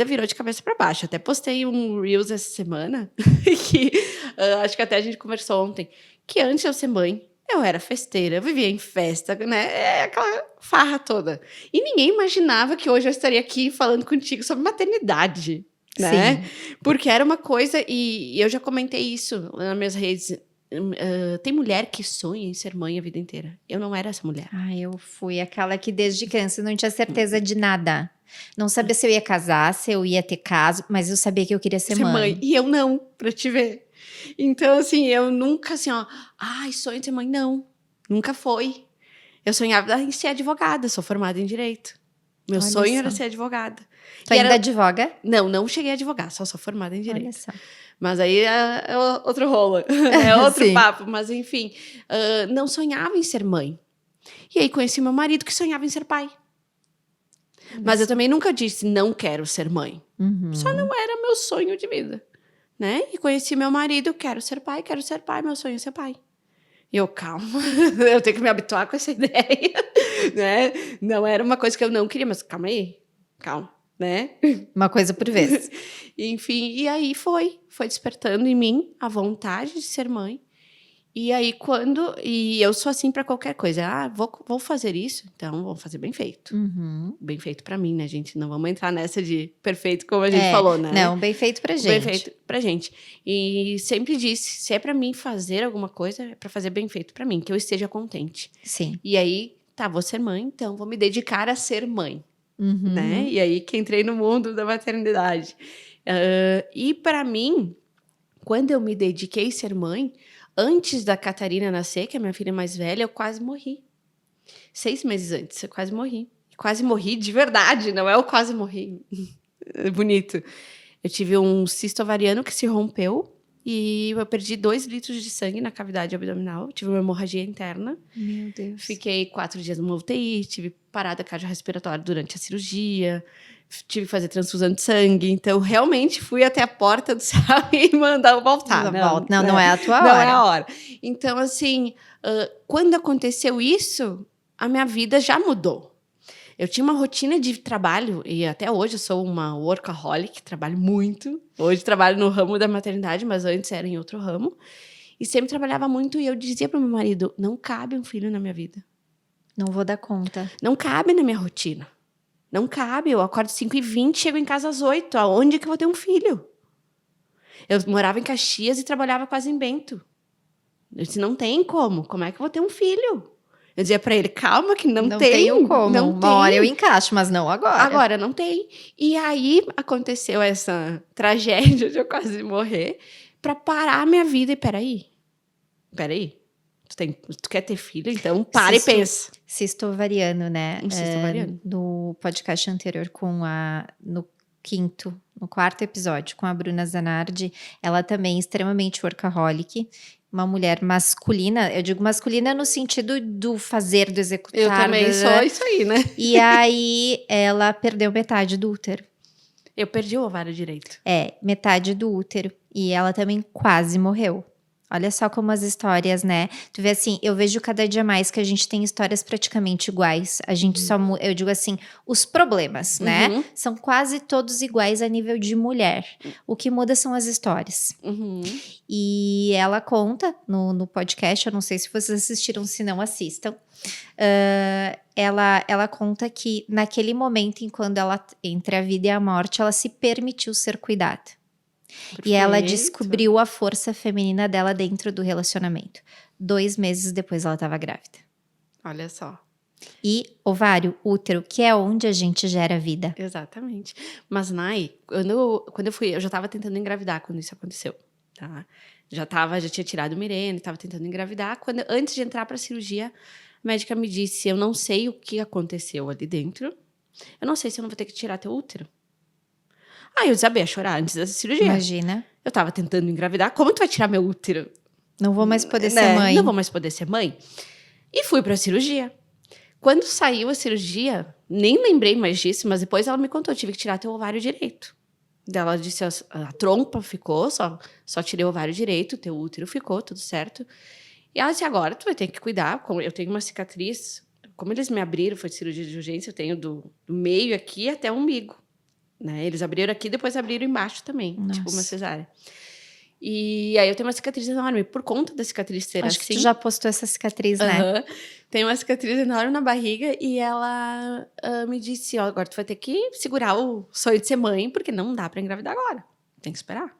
S2: virou de cabeça para baixo. Até postei um Reels essa semana, que acho que até a gente conversou ontem, que antes de eu ser mãe, eu era festeira, eu vivia em festa, né? Aquela farra toda. E ninguém imaginava que hoje eu estaria aqui falando contigo sobre maternidade, né?
S1: Sim.
S2: Porque era uma coisa, e eu já comentei isso nas minhas redes. Tem mulher que sonha em ser mãe a vida inteira. Eu não era essa mulher.
S1: Eu fui aquela que desde criança não tinha certeza de nada. Não sabia se eu ia casar, se eu ia ter caso, mas eu sabia que eu queria ser mãe.
S2: E eu não, pra te ver. Então, assim, eu nunca, assim, ó, sonho de ser mãe, não. Nunca foi. Eu sonhava em ser advogada, sou formada em Direito. Meu
S1: Olha
S2: sonho
S1: só.
S2: era ser advogada.
S1: Tu ainda advoga?
S2: Não cheguei a advogar, só sou formada em Direito.
S1: Olha só.
S2: Mas aí é outro rolo, é outro
S1: Sim.
S2: papo. Mas, enfim, não sonhava em ser mãe. E aí conheci meu marido que sonhava em ser pai. Mas eu também nunca disse, não quero ser mãe.
S1: Uhum.
S2: Só não era meu sonho de vida, né? E conheci meu marido, quero ser pai, meu sonho é ser pai. E eu, calma, eu tenho que me habituar com essa ideia, né? Não era uma coisa que eu não queria, mas calma aí, calma, né?
S1: Uma coisa por vez.
S2: Enfim, e aí foi despertando em mim a vontade de ser mãe. E aí e eu sou assim para qualquer coisa. Vou fazer isso, então vou fazer bem feito.
S1: Uhum.
S2: Bem feito para mim, né, gente? Não vamos entrar nessa de perfeito, como a gente falou, né?
S1: Não, bem feito pra gente.
S2: Bem feito pra gente. E sempre disse, se é pra mim fazer alguma coisa, é pra fazer bem feito pra mim, que eu esteja contente.
S1: Sim.
S2: E aí, vou ser mãe, então vou me dedicar a ser mãe,
S1: Uhum.
S2: né? E aí que entrei no mundo da maternidade. E pra mim, quando eu me dediquei a ser mãe, antes da Catarina nascer, que é a minha filha mais velha, eu quase morri. 6 meses antes, eu quase morri. Quase morri de verdade, não é eu quase morri. É bonito. Eu tive um cisto ovariano que se rompeu e eu perdi 2 litros de sangue na cavidade abdominal. Tive uma hemorragia interna.
S1: Meu Deus.
S2: Fiquei 4 dias numa UTI, tive parada cardiorrespiratória durante a cirurgia, tive que fazer transfusão de sangue. Então, realmente fui até a porta do céu e mandar eu voltar.
S1: Não é a tua hora.
S2: Não é a hora. Então, assim, quando aconteceu isso, a minha vida já mudou. Eu tinha uma rotina de trabalho, e até hoje eu sou uma workaholic, trabalho muito. Hoje trabalho no ramo da maternidade, mas antes era em outro ramo. E sempre trabalhava muito, e eu dizia para o meu marido, não cabe um filho na minha vida.
S1: Não vou dar conta.
S2: Não cabe na minha rotina. Não cabe, eu acordo 5h20, chego em casa às 8h. Aonde que eu vou ter um filho? Eu morava em Caxias e trabalhava quase em Bento. Eu disse, não tem como é que eu vou ter um filho? Eu dizia pra ele, calma que não tem.
S1: Tenho como.
S2: Não
S1: Uma
S2: tem.
S1: hora eu encaixo, mas não agora.
S2: Agora não tem. E aí aconteceu essa tragédia de eu quase morrer pra parar a minha vida. E peraí. Tu quer ter filho? Então para e pensa.
S1: Cisto ovariano, né?
S2: Um cisto ovariano.
S1: No podcast anterior no quarto episódio, com a Bruna Zanardi, ela também é extremamente workaholic. Uma mulher masculina, eu digo masculina no sentido do fazer, do executar.
S2: Eu também sou isso aí, né?
S1: E aí, ela perdeu metade do útero.
S2: Eu perdi o ovário direito.
S1: Metade do útero. E ela também quase morreu. Olha só como as histórias, né? Tu vê assim, eu vejo cada dia mais que a gente tem histórias praticamente iguais. A gente eu digo assim, os problemas, né? São quase todos iguais a nível de mulher. O que muda são as histórias. E ela conta no podcast, eu não sei se vocês assistiram, se não assistam. Ela conta que naquele momento, quando ela entre a vida e a morte, ela se permitiu ser cuidada. Perfeito. E ela descobriu a força feminina dela dentro do relacionamento. 2 meses depois ela estava grávida.
S2: Olha só.
S1: E ovário, útero, que é onde a gente gera vida.
S2: Exatamente. Mas, Nai, quando eu fui, eu já estava tentando engravidar quando isso aconteceu, tá? Já tinha tirado o Mirene, estava tentando engravidar. Antes de entrar para a cirurgia, a médica me disse, eu não sei o que aconteceu ali dentro. Eu não sei se eu não vou ter que tirar teu útero. Aí eu desabei a chorar antes da cirurgia.
S1: Imagina.
S2: Eu tava tentando engravidar. Como tu vai tirar meu útero?
S1: Não vou mais poder ser mãe.
S2: Não vou mais poder ser mãe. E fui pra cirurgia. Quando saiu a cirurgia, nem lembrei mais disso, mas depois ela me contou, eu tive que tirar teu ovário direito. Ela disse, a trompa ficou, só tirei o ovário direito, teu útero ficou, tudo certo. E ela disse, agora tu vai ter que cuidar. Eu tenho uma cicatriz como eles me abriram, foi cirurgia de urgência, eu tenho do meio aqui até o umbigo, né? Eles abriram aqui, depois abriram embaixo também, tipo uma
S1: Nossa.
S2: cesárea. E aí eu tenho uma cicatriz enorme, por conta da cicatriz ser
S1: Acho
S2: assim.
S1: que tu já postou essa cicatriz, né?
S2: Aham. Tem uma cicatriz enorme na barriga e ela me disse, ó, agora tu vai ter que segurar o sonho de ser mãe, porque não dá pra engravidar agora, tem que esperar.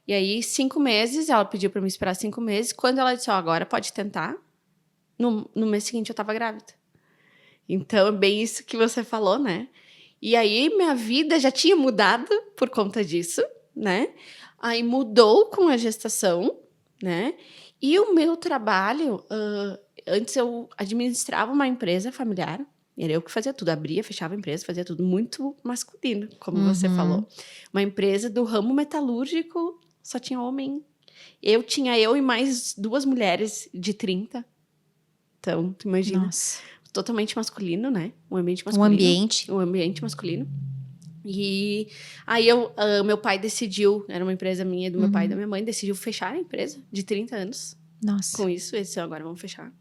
S2: E aí, 5 meses, ela pediu pra me esperar 5 meses, quando ela disse, ó, agora pode tentar, no mês seguinte eu tava grávida. Então, é bem isso que você falou, né? E aí, minha vida já tinha mudado por conta disso, né? Aí, mudou com a gestação, né? E o meu trabalho, antes eu administrava uma empresa familiar, era eu que fazia tudo, abria, fechava a empresa, fazia tudo muito masculino, como você falou. Uma empresa do ramo metalúrgico, só tinha homem. Eu e mais 2 mulheres de 30. Então, tu imagina.
S1: Nossa.
S2: Totalmente masculino, né? Um ambiente
S1: Um
S2: masculino.
S1: ambiente.
S2: Um ambiente masculino. E aí meu pai decidiu, era uma empresa minha, do meu pai e da minha mãe, decidiu fechar a empresa de 30 anos.
S1: Nossa.
S2: Com isso, ele disse, agora vamos fechar.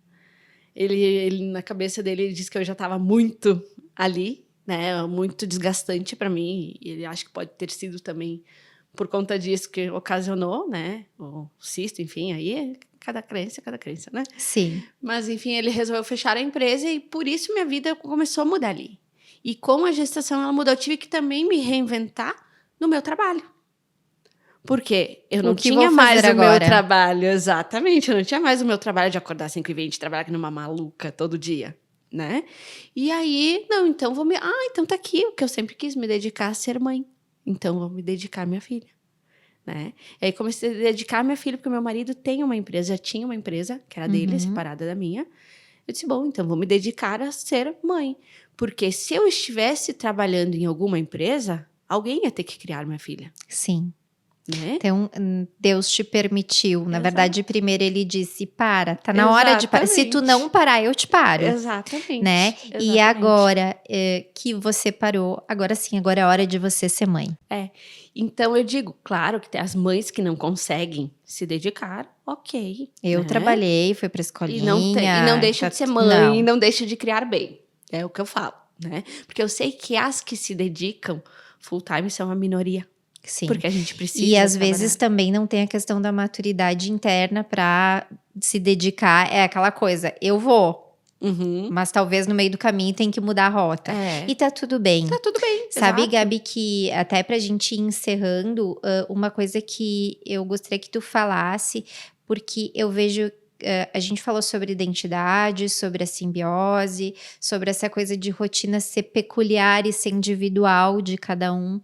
S2: Ele na cabeça dele, ele disse que eu já estava muito ali, né? Muito desgastante para mim. E ele acha que pode ter sido também por conta disso que ocasionou, né? O cisto, enfim, aí é cada crença, né?
S1: Sim.
S2: Mas, enfim, ele resolveu fechar a empresa e por isso minha vida começou a mudar ali. E com a gestação ela mudou. Eu tive que também me reinventar no meu trabalho. Porque eu não tinha mais o meu trabalho. Exatamente, eu não tinha mais o meu trabalho de acordar às 5h20, trabalhar aqui numa maluca todo dia, né? E aí, não, então então tá aqui o que eu sempre quis, me dedicar a ser mãe. Então vou me dedicar à minha filha, né? E aí comecei a dedicar à minha filha, porque meu marido tem uma empresa, já tinha uma empresa, que era dele, separada da minha. Eu disse, bom, então vou me dedicar a ser mãe. Porque se eu estivesse trabalhando em alguma empresa, alguém ia ter que criar minha filha.
S1: Sim.
S2: Né?
S1: Então, Deus te permitiu. Na verdade, primeiro ele disse, tá na hora de parar. Se tu não parar, eu te paro.
S2: Exatamente.
S1: Né?
S2: Exatamente.
S1: E agora que você parou, agora sim, agora é a hora de você ser mãe.
S2: Então eu digo, claro que tem as mães que não conseguem se dedicar, ok.
S1: Eu trabalhei, fui pra escolinha.
S2: E não deixa de ser mãe, e não deixa de criar bem. É o que eu falo, né? Porque eu sei que as que se dedicam full time são a minoria.
S1: Sim.
S2: Porque a gente precisa
S1: E às vezes também não tem a questão da maturidade interna para se dedicar. É aquela coisa, eu vou, mas talvez no meio do caminho tem que mudar a rota. E tá tudo bem.
S2: Tá tudo bem,
S1: sabe, Gabi, que até pra gente ir encerrando, uma coisa que eu gostaria que tu falasse, porque eu vejo... a gente falou sobre identidade, sobre a simbiose, sobre essa coisa de rotina ser peculiar e ser individual de cada um,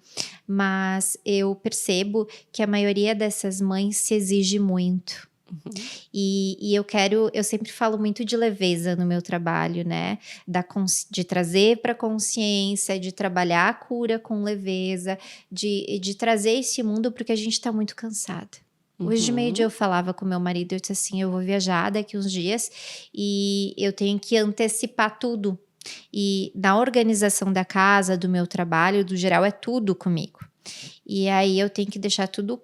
S1: mas eu percebo que a maioria dessas mães se exige muito. E eu sempre falo muito de leveza no meu trabalho, né? De trazer para consciência, de trabalhar a cura com leveza, de trazer esse mundo porque a gente tá muito cansada. Hoje de meio-dia eu falava com meu marido, eu disse assim, eu vou viajar daqui uns dias e eu tenho que antecipar tudo. E na organização da casa, do meu trabalho, do geral, é tudo comigo. E aí eu tenho que deixar tudo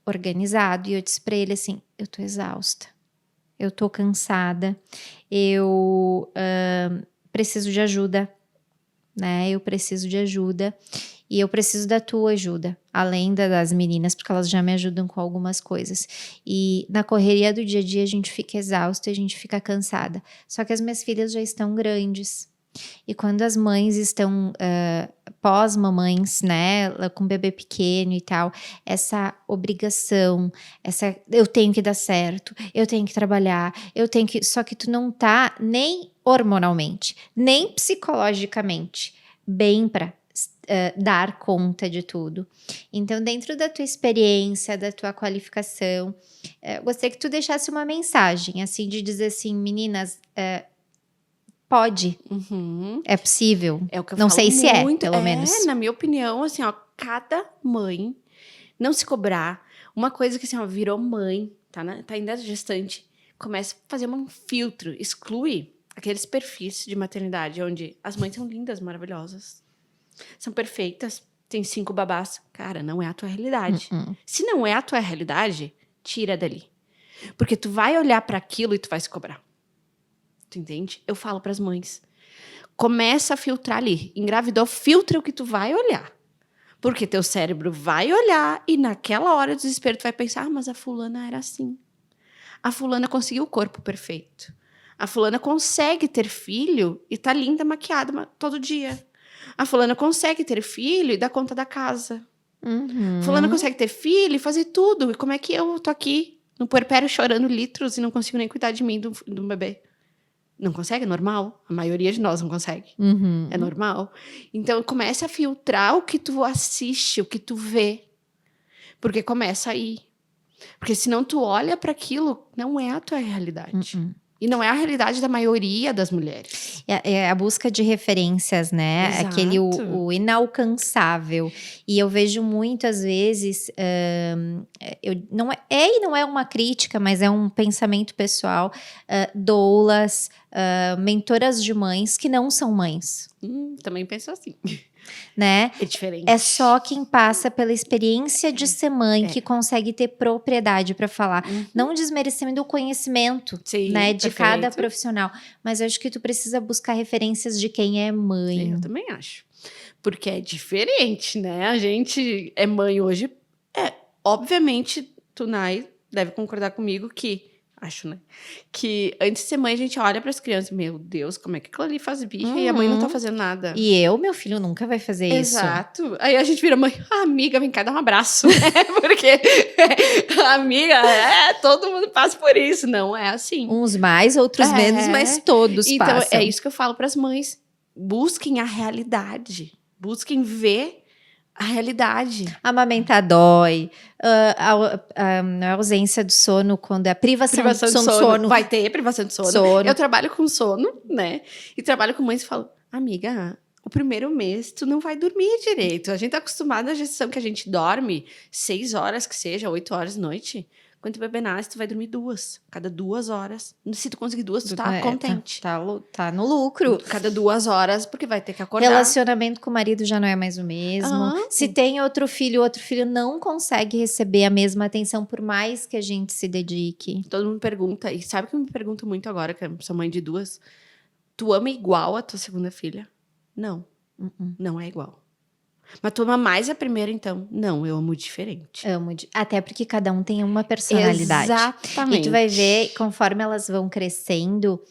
S1: organizado. E eu disse pra ele assim, eu tô exausta, eu tô cansada, eu preciso de ajuda, né? Eu preciso de ajuda. E eu preciso da tua ajuda, além das meninas, porque elas já me ajudam com algumas coisas. E na correria do dia a dia a gente fica exausta, a gente fica cansada. Só que as minhas filhas já estão grandes. E quando as mães estão pós-mamães, né, com bebê pequeno e tal, essa obrigação, eu tenho que dar certo, eu tenho que trabalhar, só que tu não tá nem hormonalmente, nem psicologicamente bem pra dar conta de tudo. Então, dentro da tua experiência, da tua qualificação, gostaria que tu deixasse uma mensagem, assim, de dizer assim, meninas, pode, é possível.
S2: É o que eu
S1: não
S2: falo
S1: sei se
S2: muito,
S1: pelo menos.
S2: Na minha opinião, assim, ó, cada mãe não se cobrar. Uma coisa que, assim, ó, virou mãe, tá ainda gestante, começa a fazer um filtro, exclui aqueles perfis de maternidade, onde as mães são lindas, maravilhosas, são perfeitas, tem 5 babás. Cara, não é a tua realidade. Se não é a tua realidade, tira dali. Porque tu vai olhar para aquilo e tu vai se cobrar. Tu entende? Eu falo para as mães. Começa a filtrar ali. Engravidou, filtra o que tu vai olhar. Porque teu cérebro vai olhar e naquela hora do desespero tu vai pensar, mas a fulana era assim. A fulana conseguiu o corpo perfeito. A fulana consegue ter filho e tá linda, maquiada todo dia. A fulana consegue ter filho e dar conta da casa. Fulana consegue ter filho e fazer tudo. E como é que eu tô aqui no puerpério chorando litros e não consigo nem cuidar de mim, do bebê? Não consegue? É normal. A maioria de nós não consegue. É normal. Então, começa a filtrar o que tu assiste, o que tu vê. Porque começa aí. Porque senão tu olha para aquilo, não é a tua realidade. E não é a realidade da maioria das mulheres.
S1: É a busca de referências, né?
S2: Exato.
S1: Aquele o inalcançável. E eu vejo muitas vezes, não é uma crítica, mas é um pensamento pessoal, doulas, mentoras de mães que não são mães.
S2: Também penso assim.
S1: Né?
S2: É diferente.
S1: É só quem passa pela experiência de ser mãe que consegue ter propriedade para falar. Não desmerecendo o conhecimento,
S2: Sim,
S1: né, de
S2: perfeito.
S1: cada profissional. Mas eu acho que tu precisa buscar referências de quem é mãe.
S2: Eu também acho. Porque é diferente, né? A gente é mãe hoje. Obviamente, Tunai deve concordar comigo que... Acho, né? Que antes de ser mãe, a gente olha para as crianças. Meu Deus, como é que aquilo ali faz birra e a mãe não tá fazendo nada?
S1: E meu filho nunca vai fazer isso.
S2: Exato. Aí a gente vira mãe. Amiga, vem cá dar um abraço. Porque amiga, todo mundo passa por isso. Não é assim.
S1: Uns mais, outros menos, mas todos
S2: então,
S1: passam.
S2: Então, é isso que eu falo para as mães. Busquem a realidade. Busquem ver a realidade.
S1: Amamentar dói. A ausência do sono, quando é a privação de sono.
S2: Vai ter privação de sono. Eu trabalho com sono, né? E trabalho com mães e falo, amiga, o primeiro mês tu não vai dormir direito. A gente tá acostumado à gestação que a gente dorme 6 horas, que seja, 8 horas da noite. Quando o bebê nasce, tu vai dormir 2. Cada 2 horas. Se tu conseguir 2, tu tá contente.
S1: Tá no lucro.
S2: Cada 2 horas, porque vai ter que acordar.
S1: Relacionamento com o marido já não é mais o mesmo. Se tem outro filho não consegue receber a mesma atenção, por mais que a gente se dedique.
S2: Todo mundo pergunta, e sabe que eu me pergunto muito agora, que eu sou mãe de 2, tu ama igual a tua segunda filha? Não. Não é igual. Mas tu ama mais a primeira, então? Não, eu amo diferente.
S1: Até porque cada um tem uma personalidade.
S2: Exatamente.
S1: E tu vai ver, conforme elas vão crescendo,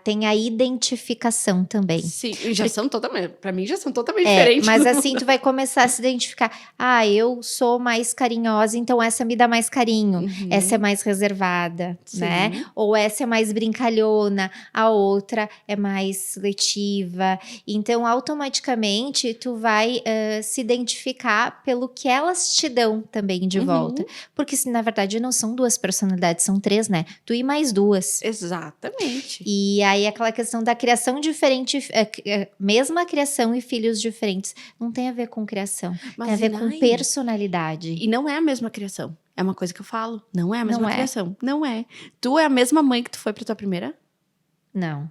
S1: tem a identificação também.
S2: Sim, pra mim já são totalmente diferentes.
S1: Mas assim, tu vai começar a se identificar. Eu sou mais carinhosa, então essa me dá mais carinho. Essa é mais reservada, né? Ou essa é mais brincalhona, a outra é mais seletiva. Então, automaticamente, tu vai se identificar pelo que elas te dão também de volta. Porque, na verdade, não são 2 personalidades, são 3, né? Tu e mais 2.
S2: Exatamente.
S1: E aí, aquela questão da criação diferente, mesma criação e filhos diferentes, não tem a ver com criação. Tem a ver com personalidade.
S2: E não é a mesma criação. É uma coisa que eu falo. Não é a mesma criação. Não é. Tu é a mesma mãe que tu foi pra tua primeira?
S1: Não.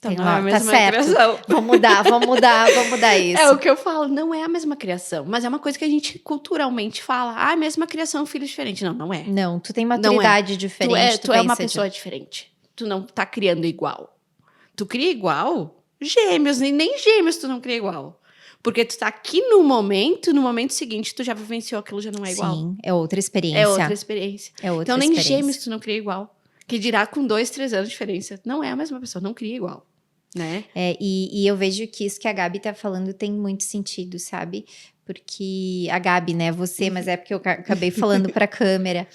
S2: Então, não é a mesma criação.
S1: Vamos mudar isso.
S2: É o que eu falo, não é a mesma criação. Mas é uma coisa que a gente culturalmente fala. A mesma criação, filho diferente. Não é.
S1: Não, tu tem maturidade diferente.
S2: Tu é uma pessoa diferente. Tu não tá criando igual. Tu cria igual? Gêmeos, nem gêmeos tu não cria igual. Porque tu tá aqui no momento seguinte tu já vivenciou aquilo, já não é igual.
S1: Sim, é outra experiência.
S2: Então nem gêmeos tu não cria igual. Que dirá com 2, 3 anos de diferença. Não é a mesma pessoa, não cria igual. Né?
S1: E eu vejo que isso que a Gabi tá falando tem muito sentido, sabe? Porque a Gabi, né, mas é porque eu acabei falando pra câmera,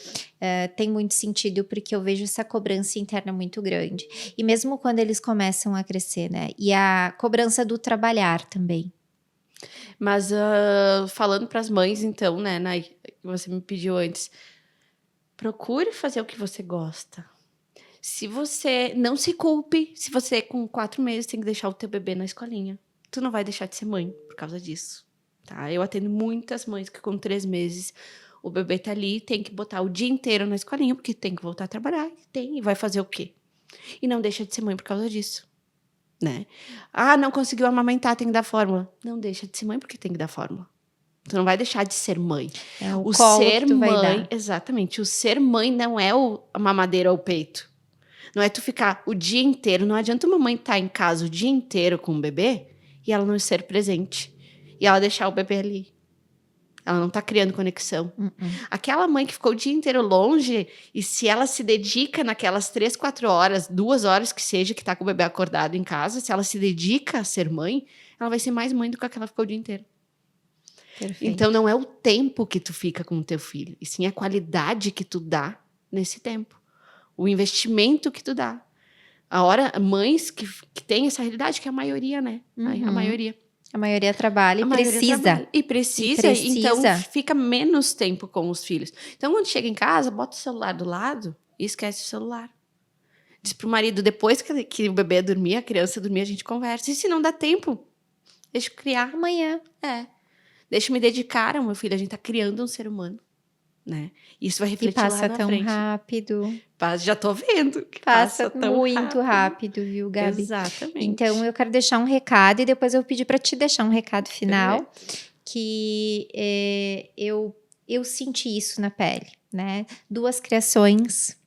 S1: tem muito sentido porque eu vejo essa cobrança interna muito grande. E mesmo quando eles começam a crescer, né? E a cobrança do trabalhar também.
S2: Mas falando pras mães, então, né, Nay, que você me pediu antes, procure fazer o que você gosta. Se você não se culpe, se você com 4 meses tem que deixar o teu bebê na escolinha, tu não vai deixar de ser mãe por causa disso, tá? Eu atendo muitas mães que com 3 meses o bebê tá ali, tem que botar o dia inteiro na escolinha, porque tem que voltar a trabalhar, e vai fazer o quê? E não deixa de ser mãe por causa disso, né? Não conseguiu amamentar, tem que dar fórmula. Não deixa de ser mãe porque tem que dar fórmula. Tu não vai deixar de ser mãe.
S1: O ser mãe,
S2: exatamente, o ser mãe não é a mamadeira ou o peito. Não é tu ficar o dia inteiro. Não adianta uma mãe estar em casa o dia inteiro com o bebê e ela não ser presente. E ela deixar o bebê ali. Ela não tá criando conexão. Aquela mãe que ficou o dia inteiro longe, e se ela se dedica naquelas 3, 4 horas, 2 horas que seja, que tá com o bebê acordado em casa, se ela se dedica a ser mãe, ela vai ser mais mãe do que aquela que ficou o dia inteiro.
S1: Perfeito.
S2: Então, não é o tempo que tu fica com o teu filho, e sim a qualidade que tu dá nesse tempo. O investimento que tu dá. Mães que têm essa realidade, que é a maioria, né? A maioria.
S1: A maioria trabalha e precisa.
S2: Trabalha. E precisa, então fica menos tempo com os filhos. Então, quando chega em casa, bota o celular do lado e esquece o celular. Diz pro marido, depois que o bebê dormir, a criança dormir, a gente conversa. E se não dá tempo, deixa eu criar.
S1: Amanhã.
S2: Deixa eu me dedicar ao meu filho. A gente tá criando um ser humano, né? Isso vai refletir lá na frente.
S1: E passa tão rápido.
S2: Já tô vendo que
S1: Passa
S2: tão
S1: muito rápido, viu, Gabi?
S2: Exatamente.
S1: Então, eu quero deixar um recado e depois eu pedi para te deixar um recado final, que eu senti isso na pele, né? 2 criações,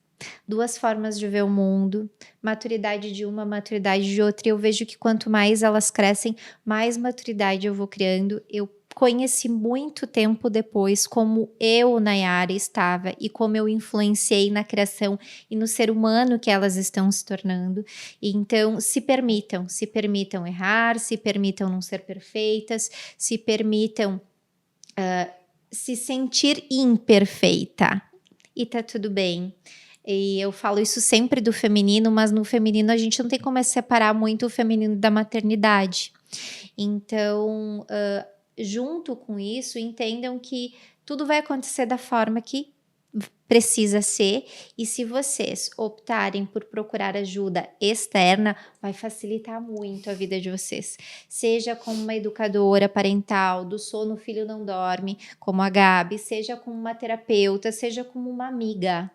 S1: 2 formas de ver o mundo, maturidade de uma, maturidade de outra, e eu vejo que quanto mais elas crescem, mais maturidade eu vou criando. Eu conheci muito tempo depois como eu, Nayara, estava e como eu influenciei na criação e no ser humano que elas estão se tornando. Então, se permitam errar, se permitam não ser perfeitas, se permitam se sentir imperfeita. E tá tudo bem. E eu falo isso sempre do feminino, mas no feminino a gente não tem como separar muito o feminino da maternidade. Então, junto com isso, entendam que tudo vai acontecer da forma que precisa ser, e se vocês optarem por procurar ajuda externa, vai facilitar muito a vida de vocês. Seja como uma educadora parental, do sono o filho não dorme, como a Gabi, seja como uma terapeuta, seja como uma amiga.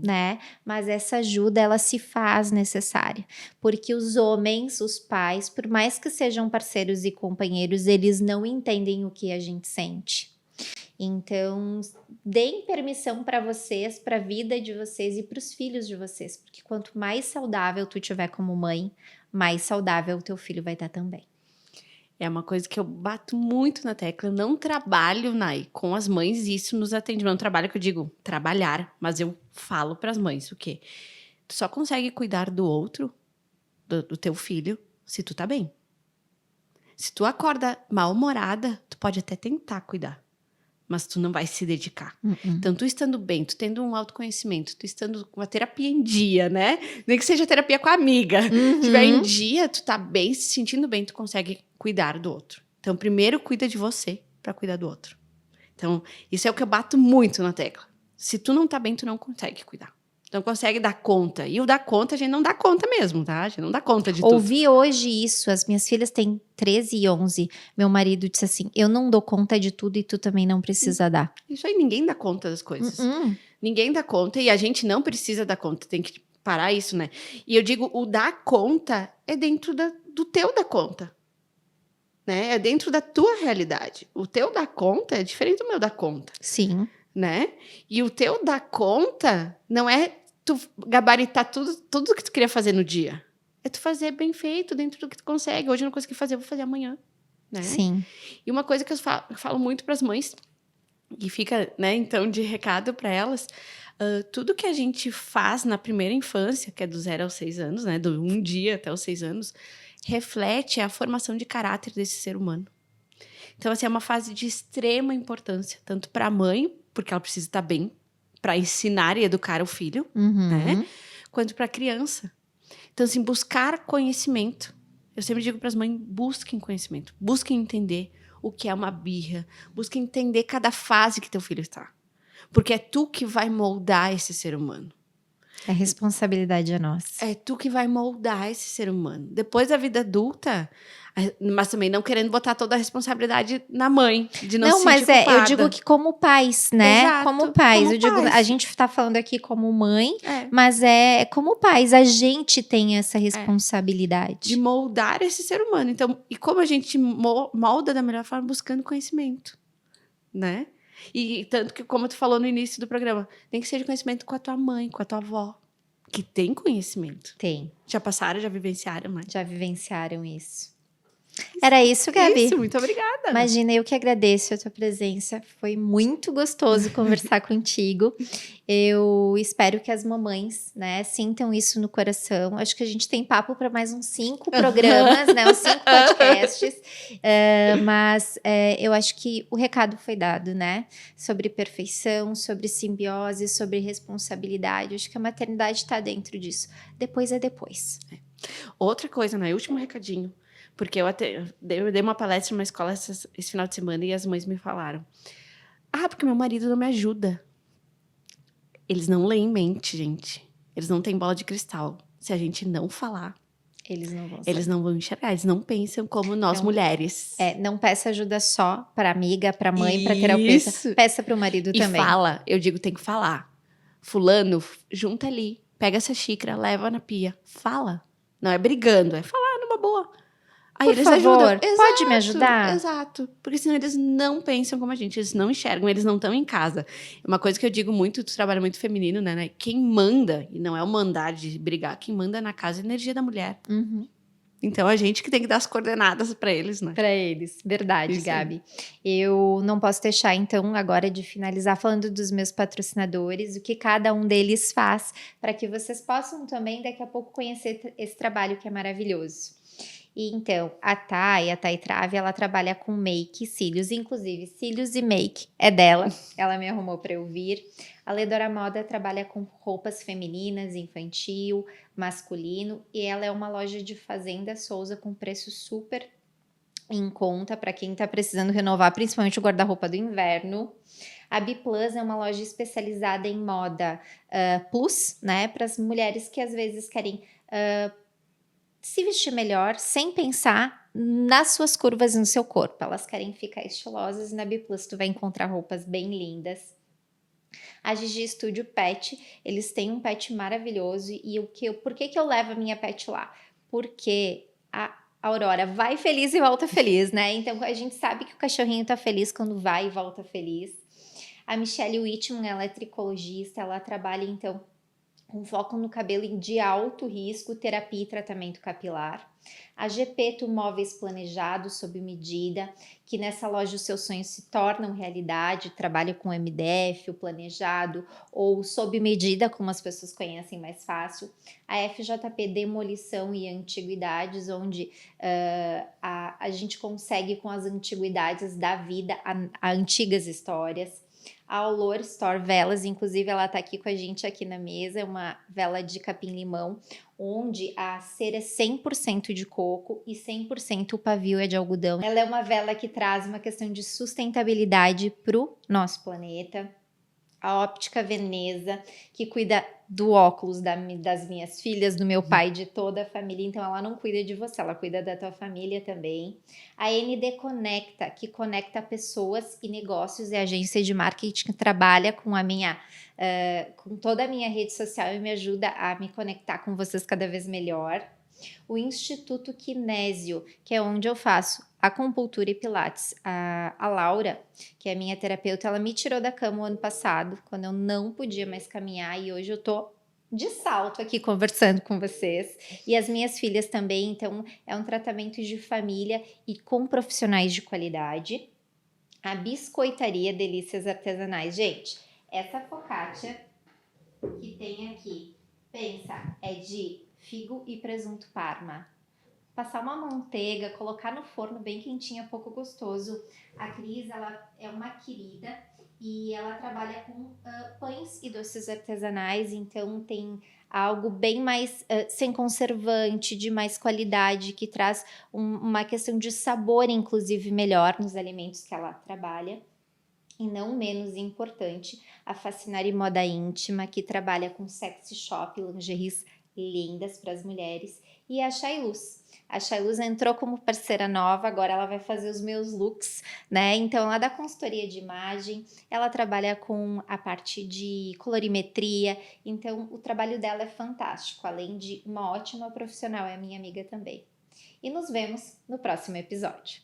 S1: Né? Mas essa ajuda, ela se faz necessária, porque os homens, os pais, por mais que sejam parceiros e companheiros, eles não entendem o que a gente sente. Então, deem permissão para vocês, para a vida de vocês e para os filhos de vocês, porque quanto mais saudável tu tiver como mãe, mais saudável o teu filho vai estar também.
S2: É uma coisa que eu bato muito na tecla. Eu não trabalho, Nay, com as mães, isso nos atendimentos. Não trabalho que eu digo trabalhar, mas eu falo para as mães o quê? Tu só consegue cuidar do outro, do teu filho, se tu tá bem. Se tu acorda mal-humorada, tu pode até tentar cuidar, mas tu não vai se dedicar. Então, tu estando bem, tu tendo um autoconhecimento, tu estando com a terapia em dia, né? Nem que seja terapia com a amiga. Se tiver em dia, tu tá bem, se sentindo bem, tu consegue cuidar do outro. Então, primeiro cuida de você para cuidar do outro. Então, isso é o que eu bato muito na tecla. Se tu não tá bem, tu não consegue cuidar. Não consegue dar conta. E o dar conta, a gente não dá conta mesmo, tá? A gente não dá conta de tudo.
S1: Ouvi hoje isso, as minhas filhas têm 13 e 11. Meu marido disse assim, eu não dou conta de tudo e tu também não precisa dar.
S2: Isso aí, ninguém dá conta das coisas. Ninguém dá conta e a gente não precisa dar conta. Tem que parar isso, né? E eu digo, o dar conta é dentro do teu dar conta. Né? É dentro da tua realidade. O teu dar conta é diferente do meu dar conta.
S1: Sim.
S2: Né? E o teu dar conta não é tu gabaritar tudo que tu queria fazer no dia. É tu fazer bem feito dentro do que tu consegue. Hoje eu não consegui fazer, eu vou fazer amanhã. Né?
S1: Sim.
S2: E uma coisa que eu falo muito para as mães, e fica, né, então, de recado para elas, tudo que a gente faz na primeira infância, que é do 0 aos 6 anos, né, do 1 dia até os 6 anos, reflete a formação de caráter desse ser humano. Então, assim, é uma fase de extrema importância, tanto para a mãe, porque ela precisa estar bem para ensinar e educar o filho, né? Quanto para a criança. Então, assim, buscar conhecimento. Eu sempre digo para as mães, busquem conhecimento, busquem entender o que é uma birra, busquem entender cada fase que teu filho está. Porque é tu que vai moldar esse ser humano.
S1: A responsabilidade é nossa.
S2: É tu que vai moldar esse ser humano. Depois da vida adulta, mas também não querendo botar toda a responsabilidade na mãe, de não se sentir culpada.
S1: Eu digo que como pais, né?
S2: Exato,
S1: como pais.
S2: como
S1: Digo,
S2: pais.
S1: a gente tá falando aqui como mãe, mas é como pais, a gente tem essa responsabilidade.
S2: De moldar esse ser humano. Então, e como a gente molda da melhor forma, buscando conhecimento, né? E tanto que, como tu falou no início do programa, tem que ser de conhecimento com a tua mãe, com a tua avó. que tem conhecimento.
S1: Tem,
S2: Já passaram, já vivenciaram, né?
S1: já vivenciaram isso. Era isso, Gabi.
S2: Isso, muito obrigada.
S1: Imagina, eu que agradeço a tua presença. Foi muito gostoso conversar contigo. Eu espero que as mamães, né, sintam isso no coração. Acho que a gente tem papo para mais uns 5 programas, né, uns 5 podcasts. Mas eu acho que o recado foi dado, né? Sobre perfeição, sobre simbiose, sobre responsabilidade. Acho que a maternidade está dentro disso. Depois é depois.
S2: Outra coisa, né? Último recadinho. Porque eu dei uma palestra numa escola esse final de semana e as mães me falaram. Porque meu marido não me ajuda. Eles não leem mente, gente. Eles não têm bola de cristal. Se a gente não falar,
S1: Eles não vão
S2: eles não vão enxergar. Eles não pensam como nós mulheres.
S1: Não peça ajuda só para amiga, para mãe, para terapeuta. Peça para o marido também.
S2: E fala, eu digo, tem que falar. Fulano, junta ali, pega essa xícara, leva na pia. Fala. Não é brigando, é falar numa boa. Aí
S1: Por
S2: eles
S1: favor,
S2: ajudam.
S1: pode me ajudar?
S2: Exato. Porque senão eles não pensam como a gente, eles não enxergam, eles não estão em casa. Uma coisa que eu digo muito, tu trabalha muito feminino, né? Quem manda, e não é o mandar de brigar, quem manda na casa é a energia da mulher.
S1: Uhum.
S2: Então, a gente que tem que dar as coordenadas para eles, né?
S1: Para eles, verdade,
S2: Isso
S1: Gabi. Eu não posso deixar, então, agora de finalizar falando dos meus patrocinadores, o que cada um deles faz, para que vocês possam também, daqui a pouco, conhecer esse trabalho que é maravilhoso. E então, a Thay Trave, ela trabalha com make e cílios, inclusive cílios e make é dela, ela me arrumou para eu vir. A Ledora Moda trabalha com roupas femininas, infantil, masculino, e ela é uma loja de Fazenda Souza com preço super em conta para quem está precisando renovar, principalmente o guarda-roupa do inverno. A Biplus é uma loja especializada em moda plus, né, para as mulheres que às vezes querem se vestir melhor sem pensar nas suas curvas e no seu corpo. Elas querem ficar estilosas e na Biplus tu vai encontrar roupas bem lindas. A Gigi Studio Pet, eles têm um pet maravilhoso e por que eu levo a minha pet lá? Porque a Aurora vai feliz e volta feliz, né? Então a gente sabe que o cachorrinho tá feliz quando vai e volta feliz. A Michelle Whitman, ela é tricologista, ela trabalha então com foco no cabelo de alto risco, terapia e tratamento capilar. A Gepeto Móveis Planejados sob medida, que nessa loja os seus sonhos se tornam realidade, trabalha com MDF, o planejado ou sob medida, como as pessoas conhecem mais fácil. A FJP Demolição e Antiguidades, onde a gente consegue com as antiguidades da vida a antigas histórias. A Olor Store Velas, inclusive ela tá aqui com a gente aqui na mesa, é uma vela de capim-limão, onde a cera é 100% de coco e 100% o pavio é de algodão. Ela é uma vela que traz uma questão de sustentabilidade pro nosso planeta. A Óptica Veneza, que cuida do óculos das minhas filhas, do meu pai, de toda a família. Então, ela não cuida de você, ela cuida da tua família também. A ND Conecta, que conecta pessoas e negócios, é a agência de marketing que trabalha com com toda a minha rede social e me ajuda a me conectar com vocês cada vez melhor. O Instituto Kinésio, que é onde eu faço acupuntura e pilates. A Laura, que é minha terapeuta, ela me tirou da cama o ano passado, quando eu não podia mais caminhar, e hoje eu tô de salto aqui conversando com vocês. E as minhas filhas também, então é um tratamento de família e com profissionais de qualidade. A Biscoitaria Delícias Artesanais. Gente, essa focaccia que tem aqui, pensa, é de figo e presunto parma. Passar uma manteiga, colocar no forno bem quentinha, pouco gostoso. A Cris, ela é uma querida e ela trabalha com pães e doces artesanais, então tem algo bem mais sem conservante, de mais qualidade, que traz uma questão de sabor, inclusive, melhor nos alimentos que ela trabalha. E não menos importante, a Fascinari Moda Íntima, que trabalha com sexy shop, lingeries lindas para as mulheres, e a Shailuz. A Shailuz entrou como parceira nova, agora ela vai fazer os meus looks, né? Então, ela dá consultoria de imagem, ela trabalha com a parte de colorimetria, então o trabalho dela é fantástico, além de uma ótima profissional, é minha amiga também. E nos vemos no próximo episódio.